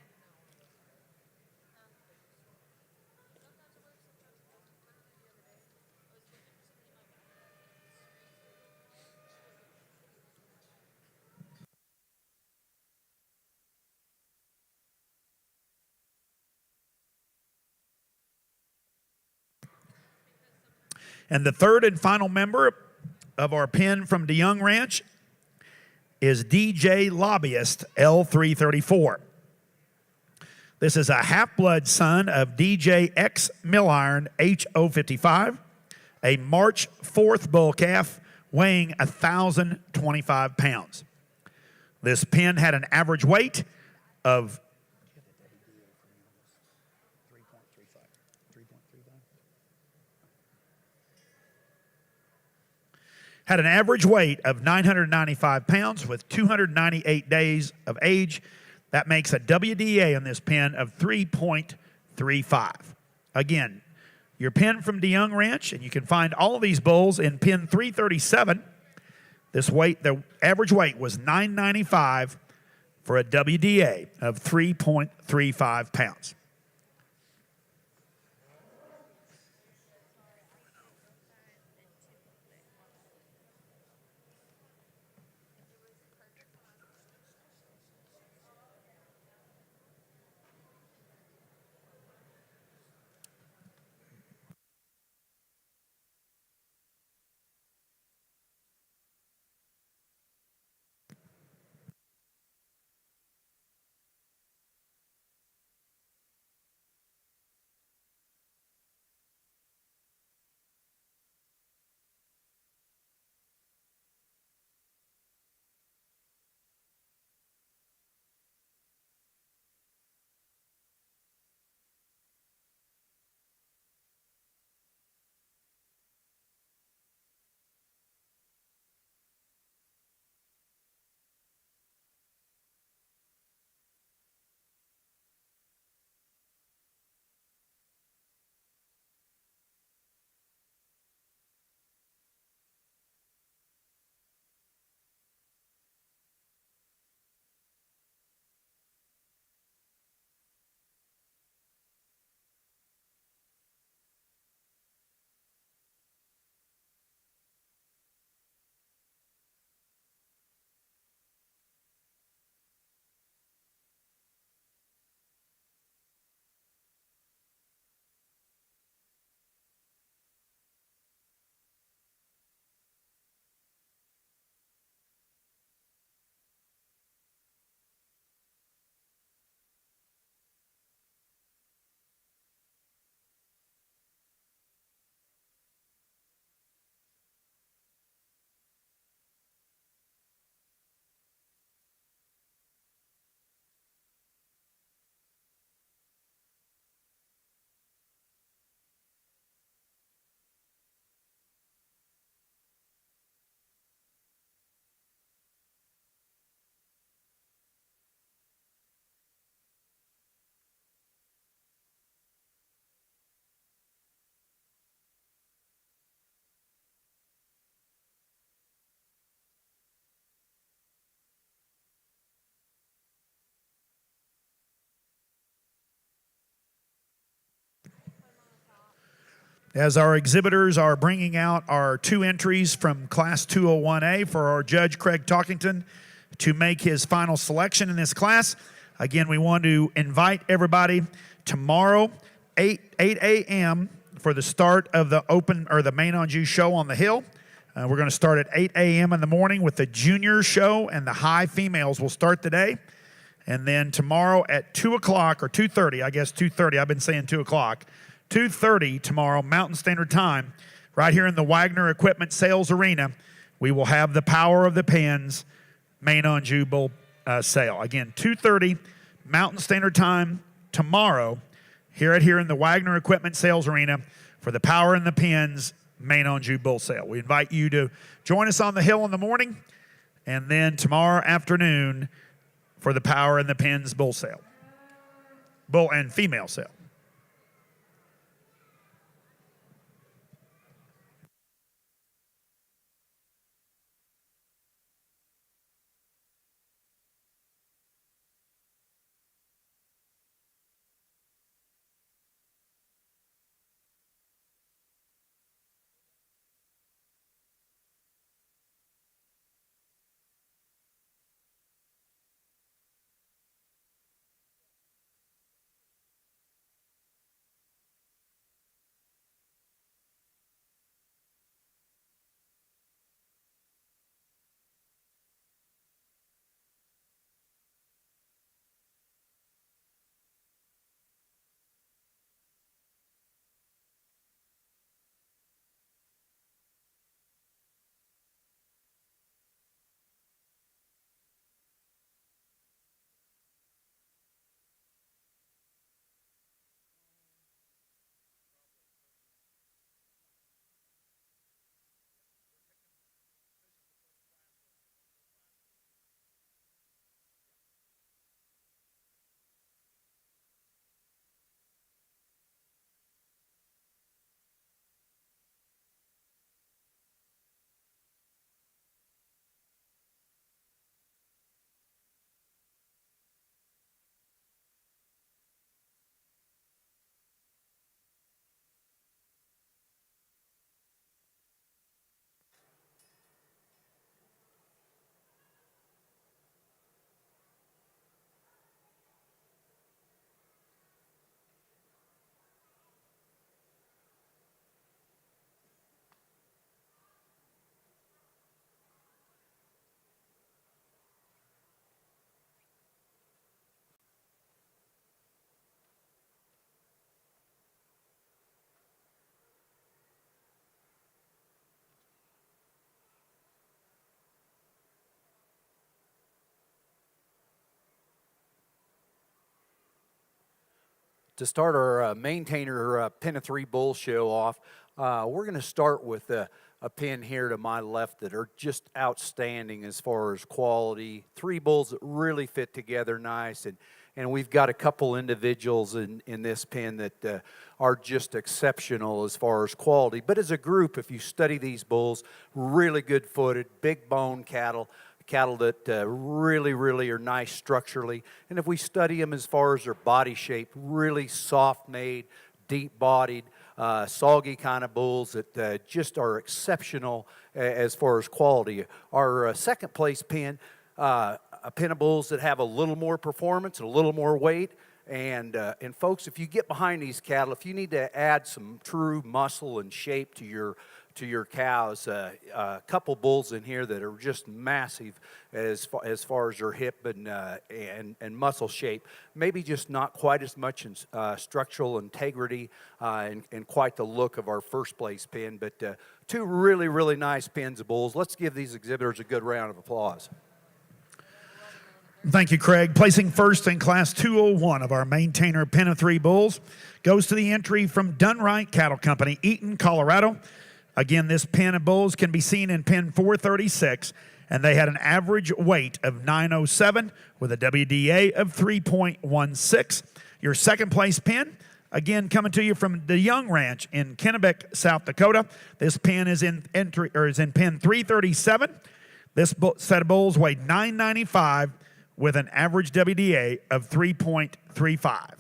And the third and final member of our pen from DeYoung Ranch is DJ Lobbyist L334. This is a half-blood son of DJ X Milliron HO55, a March 4th bull calf weighing 1,025 pounds. This pen had an average weight of 995 pounds with 298 days of age. That makes a WDA in this pen of 3.35. Again, your pen from DeYoung Ranch, and you can find all of these bulls in pen 337. This weight, the average weight was 995 for a WDA of 3.35 pounds. As our exhibitors are bringing out our 2 entries from Class 201A for our judge, Craig Talkington, to make his final selection in this class, again, we want to invite everybody tomorrow, 8 a.m. for the start of the the Maine-Anjou show on the Hill. We're going to start at 8 a.m. in the morning with the junior show, and the high females will start the day. And then tomorrow at 2 o'clock, or 2:30, I guess 2:30, I've been saying 2 o'clock, 2:30 tomorrow, Mountain Standard Time, right here in the Wagner Equipment Sales Arena, we will have the Power of the Pins Maine-Anjou Bull sale. Again, 2:30 Mountain Standard Time tomorrow, here in the Wagner Equipment Sales Arena for the Power and the Pins Maine-Anjou Bull Sale. We invite you to join us on the Hill in the morning, and then tomorrow afternoon for the Power and the Pins Bull Sale. Bull and female sale. To start our maintainer pin of 3 bull show off, we're going to start with a pin here to my left that are just outstanding as far as quality. 3 bulls that really fit together nice, and we've got a couple individuals in this pin that are just exceptional as far as quality. But as a group, if you study these bulls, really good footed, big bone cattle that really are nice structurally. And if we study them as far as their body shape, really soft-made, deep-bodied, soggy kind of bulls that just are exceptional as far as quality. Our second place pin, a pin of bulls that have a little more performance, a little more weight. And folks, if you get behind these cattle, if you need to add some true muscle and shape to your cows, a couple bulls in here that are just massive as far as their hip and muscle shape. Maybe just not quite as much in structural integrity and quite the look of our first place pin, but 2 really nice pins of bulls. Let's give these exhibitors a good round of applause. Thank you, Craig. Placing first in Class 201 of our maintainer pin of 3 bulls goes to the entry from Dunright Cattle Company, Eaton, Colorado. Again, this pin of bulls can be seen in pin 436, and they had an average weight of 907 with a WDA of 3.16. Your second place pin, again coming to you from the Young Ranch in Kennebec, South Dakota. This pin is in pin 337. This set of bulls weighed 995 with an average WDA of 3.35.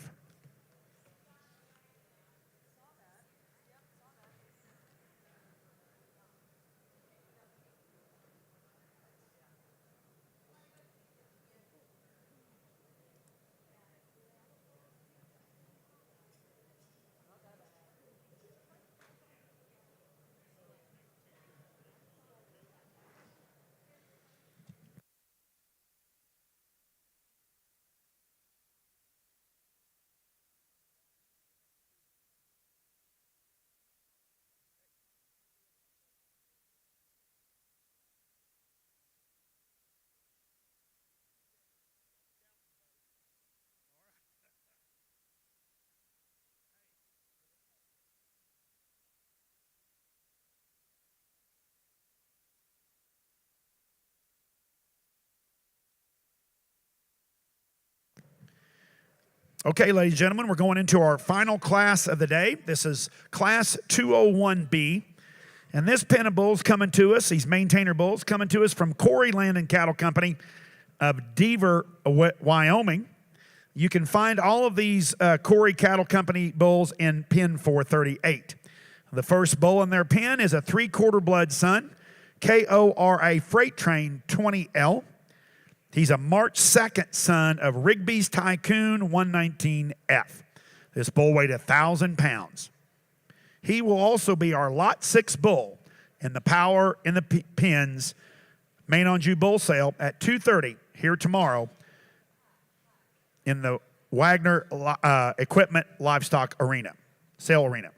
Okay, ladies and gentlemen, we're going into our final class of the day. This is Class 201B. And this pen of bulls coming to us, these maintainer bulls, coming to us from Corey Land and Cattle Company of Deaver, Wyoming. You can find all of these Corey Cattle Company bulls in pen 438. The first bull in their pen is a 3/4 blood son, KORA Freight Train 20L. He's a March 2nd son of Rigby's Tycoon 119F. This bull weighed 1,000 pounds. He will also be our Lot 6 bull in the Power in the Pens Maine-Anjou bull sale at 2:30 here tomorrow in the Wagner Equipment Livestock Arena, sale arena.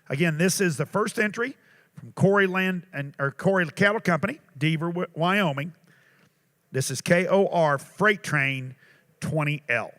Again, this is the first entry from Corey Cattle Company, Deaver, Wyoming. This is KOR Freight Train 20L.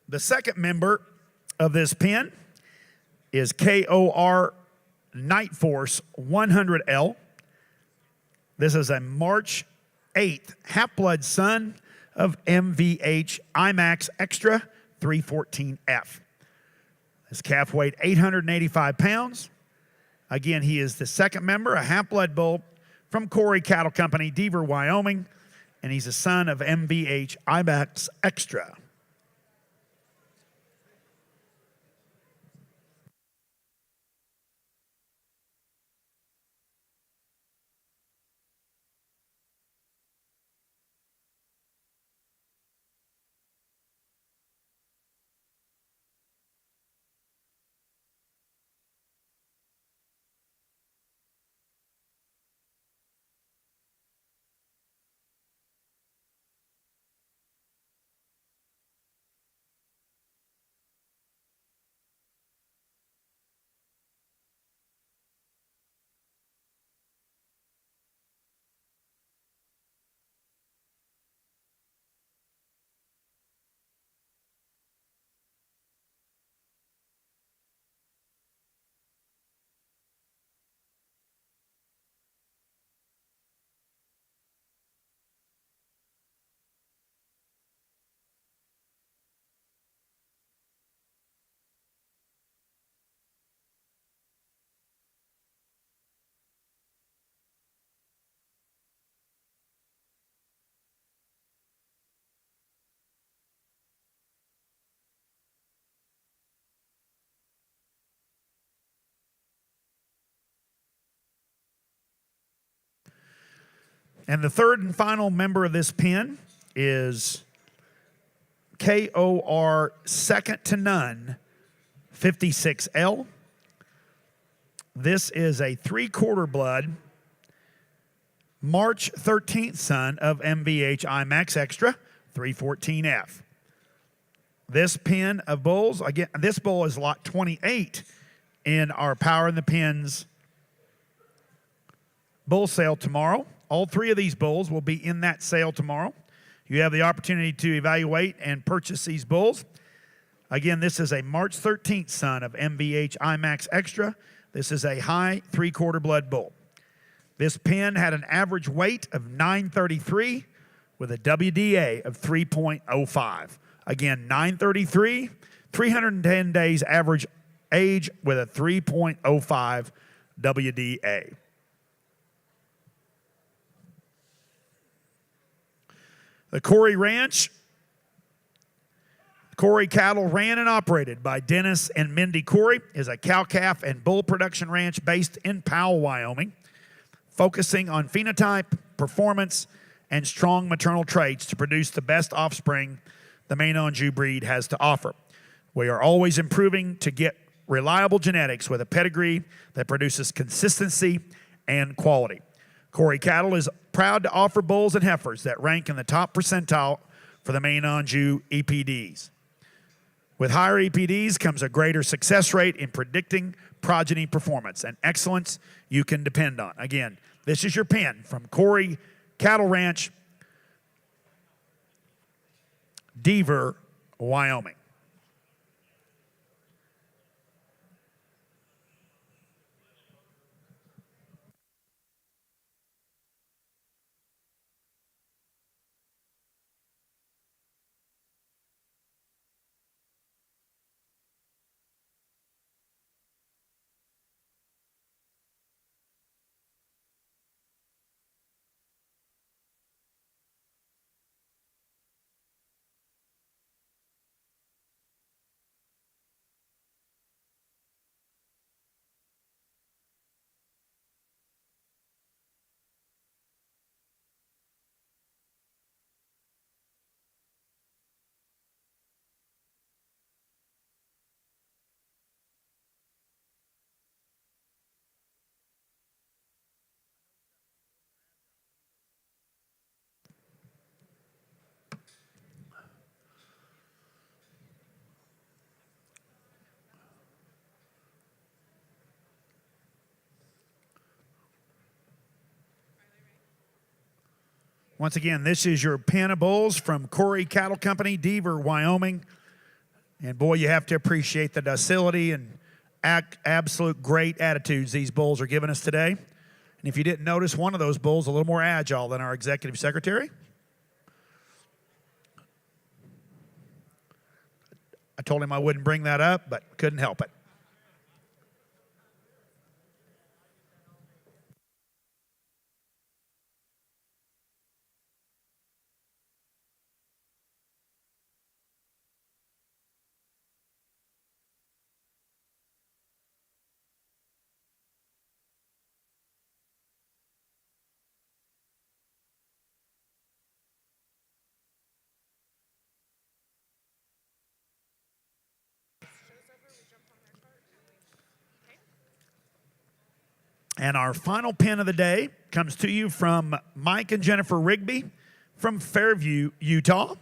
The second member of this pen is KOR Night Force 100L. This is a March 8th half-blood son of MVH IMAX Extra 314F. This calf weighed 885 pounds. Again, he is the second member, a half-blood bull from Corey Cattle Company, Deaver, Wyoming, and he's a son of MVH IMAX Extra. And the third and final member of this pen is KOR Second to None 56L. This is a 3/4 blood March 13th son of MVH IMAX Extra 314F. This pen of bulls, again, this bull is lot 28 in our Power in the Pens bull sale tomorrow. All three of these bulls will be in that sale tomorrow. You have the opportunity to evaluate and purchase these bulls. Again, this is a March 13th son of MVH IMAX Extra. This is a high 3/4 blood bull. This pen had an average weight of 933 with a WDA of 3.05. Again, 933, 310 days average age with a 3.05 WDA. The Corey Ranch Corey Cattle, ran and operated by Dennis and Mindy Corey, is a cow-calf and bull production ranch based in Powell, Wyoming, focusing on phenotype, performance, and strong maternal traits to produce the best offspring the Maine-Anjou breed has to offer. We are always improving to get reliable genetics with a pedigree that produces consistency and quality. Corey Cattle is proud to offer bulls and heifers that rank in the top percentile for the Maine-Anjou EPDs. With higher EPDs comes a greater success rate in predicting progeny performance and excellence you can depend on. Again, this is your pin from Corey Cattle Ranch, Deaver, Wyoming. Once again, this is your pen of bulls from Corey Cattle Company, Deaver, Wyoming. And boy, you have to appreciate the docility and absolute great attitudes these bulls are giving us today. And if you didn't notice, one of those bulls a little more agile than our executive secretary. I told him I wouldn't bring that up, but couldn't help it. And our final pin of the day comes to you from Mike and Jennifer Rigby from Fairview, Utah.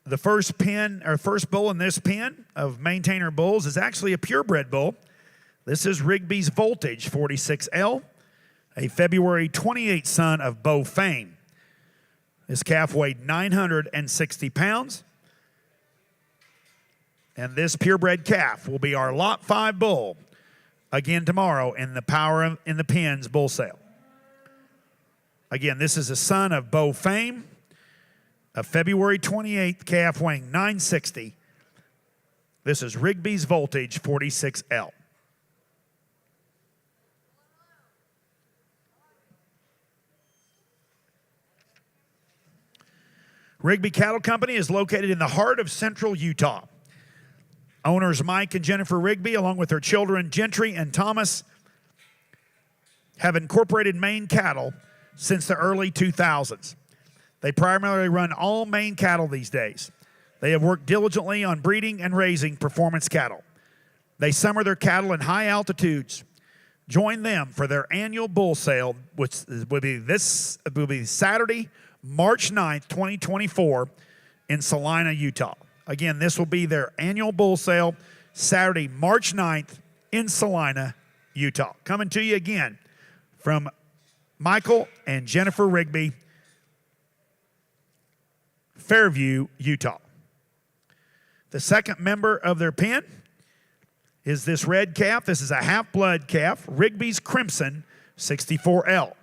The first bull in this pin of maintainer bulls is actually a purebred bull. This is Rigby's Voltage 46L, a February 28 son of Beau Fame. This calf weighed 960 pounds. And this purebred calf will be our Lot 5 bull again tomorrow in the Power in the Pens bull sale. Again, this is a son of Beau Fame, a February 28th calf weighing 960. This is Rigby's Voltage 46L. Rigby Cattle Company is located in the heart of central Utah. Owners Mike and Jennifer Rigby, along with their children Gentry and Thomas, have incorporated Maine cattle since the early 2000s. They primarily run all Maine cattle these days. They have worked diligently on breeding and raising performance cattle. They summer their cattle in high altitudes. Join them for their annual bull sale, which will be Saturday, March 9th, 2024 in Salina, Utah. Again, this will be their annual bull sale, Saturday, March 9th in Salina, Utah. Coming to you again from Michael and Jennifer Rigby, Fairview, Utah. The second member of their pen is this red calf. This is a half-blood calf, Rigby's Crimson 64L,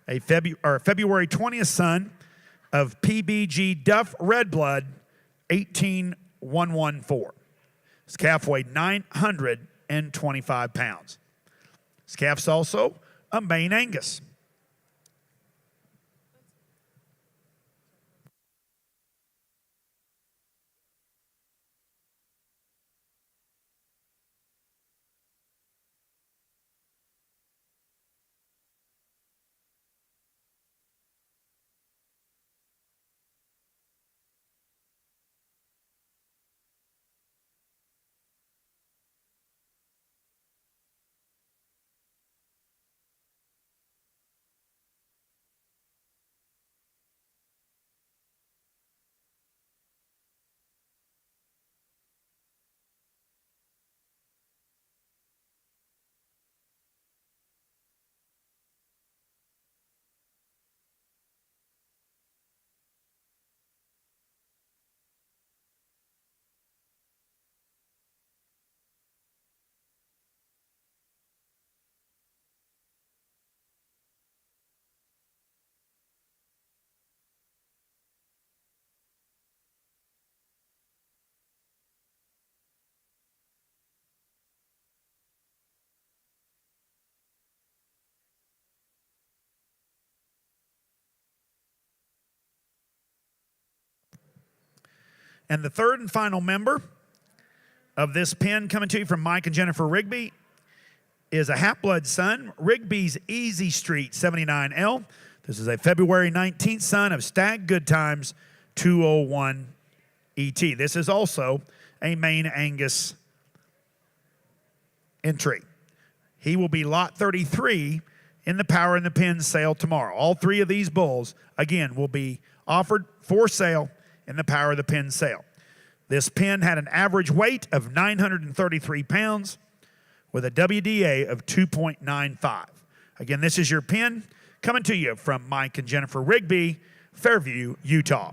a February 20th son of PBG Duff Red Blood 18114. This calf weighed 925 pounds. This calf's also a Maine Angus. And the third and final member of this pin coming to you from Mike and Jennifer Rigby is a half-blood son, Rigby's Easy Street 79L. This is a February 19th son of Stag Good Times 201 ET. This is also a Maine Angus entry. He will be lot 33 in the Power in the Pin sale tomorrow. All three of these bulls, again, will be offered for sale in the Power of the Pin sale. This pin had an average weight of 933 pounds with a WDA of 2.95. Again, this is your pin coming to you from Mike and Jennifer Rigby, Fairview, Utah.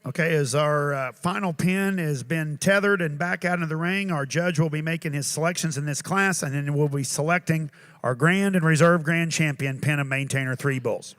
Okay, as our final pin has been tethered and back out into the ring, our judge will be making his selections in this class, and then we'll be selecting our grand and reserve grand champion pin of maintainer 3 bulls.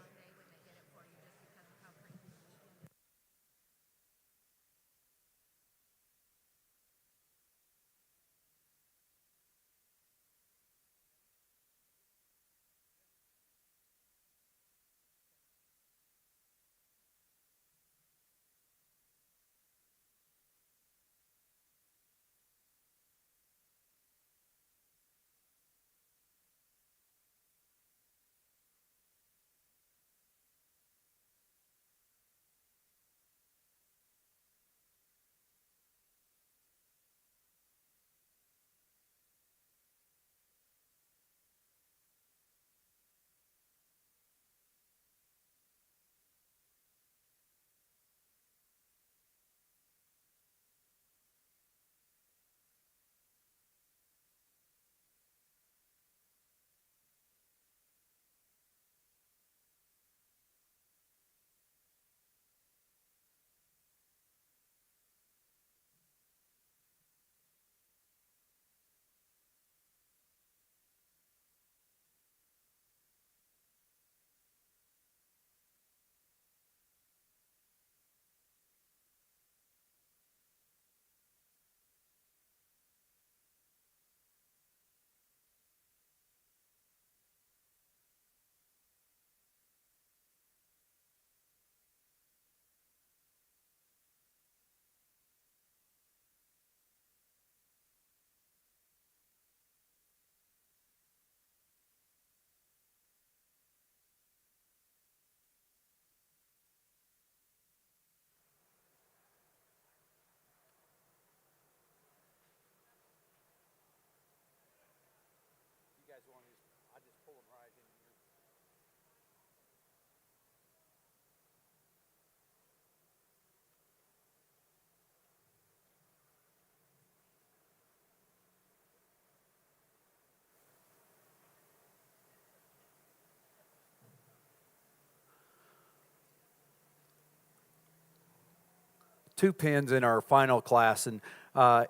two pins in our final class. And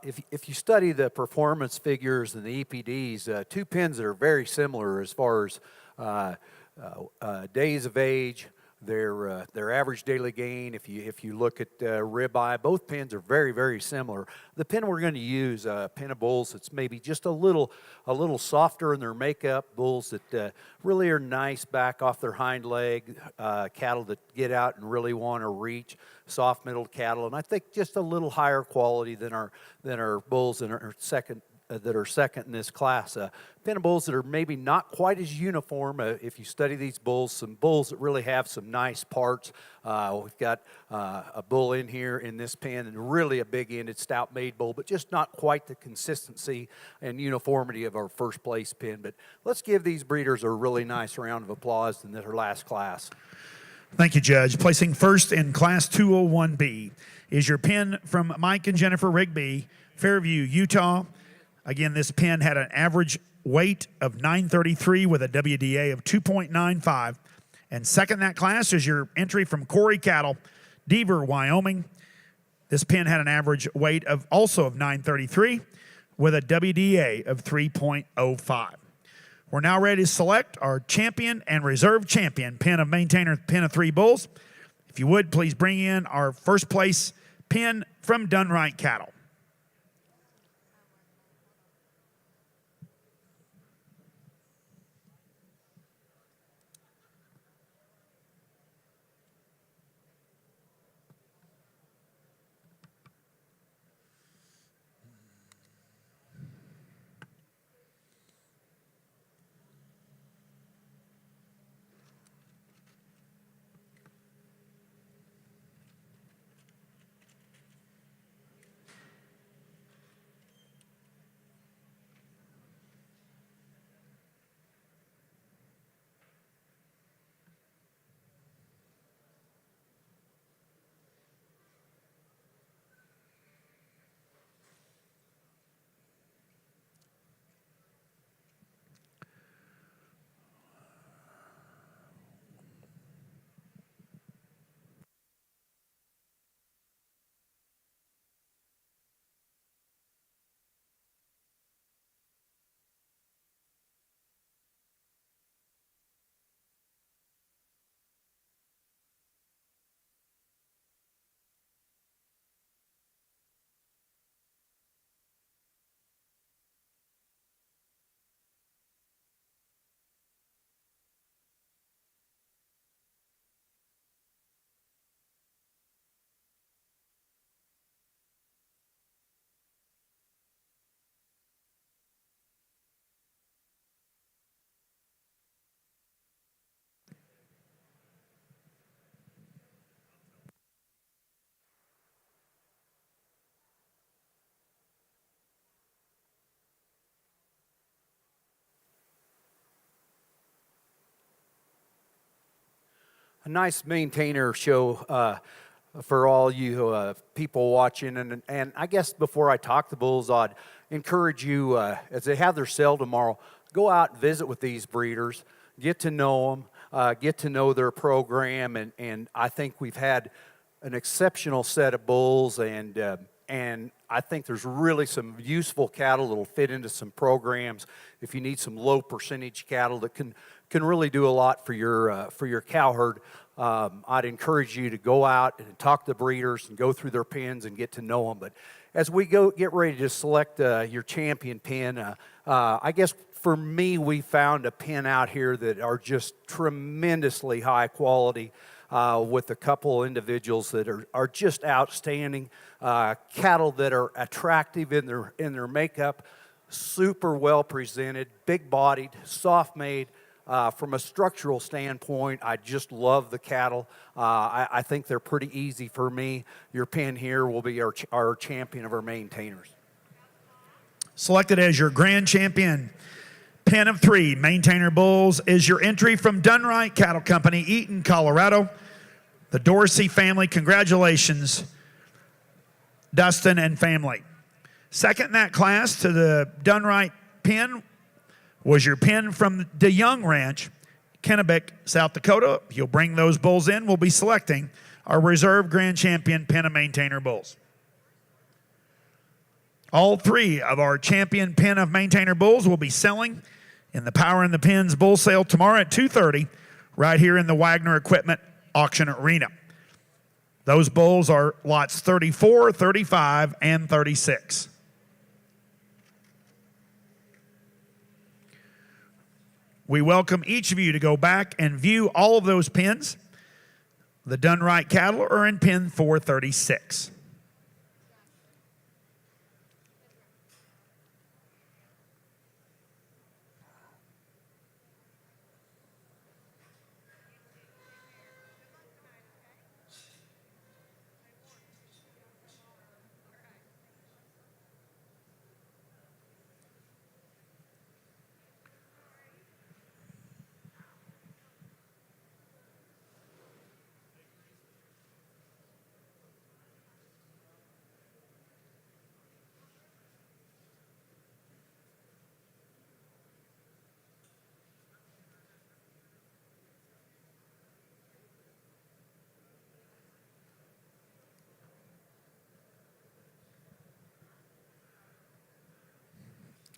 if you study the performance figures and the EPDs, two pins that are very similar as far as days of age, their average daily gain. If you look at ribeye, both pins are very, very similar. The pin we're going to use, a pin of bulls that's maybe just a little softer in their makeup, bulls that really are nice back off their hind leg, cattle that get out and really want to reach, soft middled cattle, and I think just a little higher quality than our bulls that are second in this class. Pin of bulls that are maybe not quite as uniform. If you study these bulls, some bulls that really have some nice parts. We've got a bull in here in this pin, and really a big-ended, stout-made bull, but just not quite the consistency and uniformity of our first place pin. But let's give these breeders a really nice round of applause in their last class. Thank you, Judge. Placing first in Class 201B is your pin from Mike and Jennifer Rigby, Fairview, Utah. Again, this pin had an average weight of 933 with a WDA of 2.95. And second in that class is your entry from Corey Cattle, Deaver, Wyoming. This pin had an average weight of 933 with a WDA of 3.05. We're now ready to select our champion and reserve champion pin of maintainer, pin of three bulls. If you would, please bring in our first place pin from Dunright Cattle. A nice maintainer show for all you people watching. And I guess before I talk to bulls, I'd encourage you, as they have their sale tomorrow, go out and visit with these breeders, get to know them, get to know their program. And I think we've had an exceptional set of bulls, and I think there's really some useful cattle that will fit into some programs if you need some low percentage cattle that can really do a lot for your cow herd. I'd encourage you to go out and talk to the breeders and go through their pens and get to know them. But as we get ready to select your champion pen, I guess for me, we found a pen out here that are just tremendously high quality, with a couple individuals that are just outstanding, cattle that are attractive in their makeup, super well presented, big bodied, soft made. From a structural standpoint, I just love the cattle. I think they're pretty easy for me. Your pen here will be our champion of our maintainers. Selected as your grand champion pen of three maintainer bulls is your entry from Dunright Cattle Company, Eaton, Colorado. The Dorsey family, congratulations, Dustin and family. Second in that class to the Dunright pen was your pen from DeYoung Ranch, Kennebec, South Dakota. You'll bring those bulls in. We'll be selecting our reserve grand champion pin and maintainer bulls. All 3 of our champion pin of maintainer bulls will be selling in the Power in the Pins bull sale tomorrow at 2:30 right here in the Wagner Equipment Auction Arena. Those bulls are lots 34, 35, and 36. We welcome each of you to go back and view all of those pins. The done right cattle are in pin 436.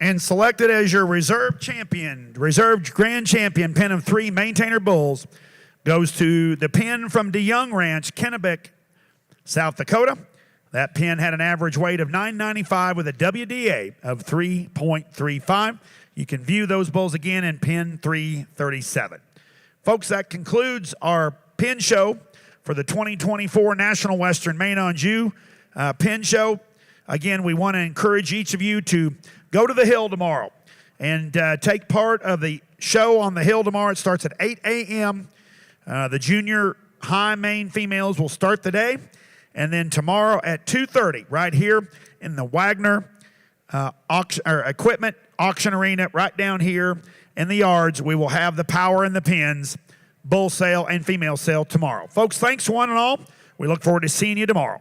And selected as your reserve champion, reserve grand champion pin of 3 maintainer bulls goes to the pin from DeYoung Ranch, Kennebec, South Dakota. That pin had an average weight of 995 with a WDA of 3.35. You can view those bulls again in pin 337. Folks, that concludes our pin show for the 2024 National Western Maine-Anjou pin show. Again, we want to encourage each of you to go to the Hill tomorrow and take part of the show on the Hill tomorrow. It starts at 8 a.m. The junior high Maine females will start the day. And then tomorrow at 2:30, right here in the Wagner Equipment Auction Arena, right down here in the yards, we will have the Power in the Pins bull sale and female sale tomorrow. Folks, thanks one and all. We look forward to seeing you tomorrow.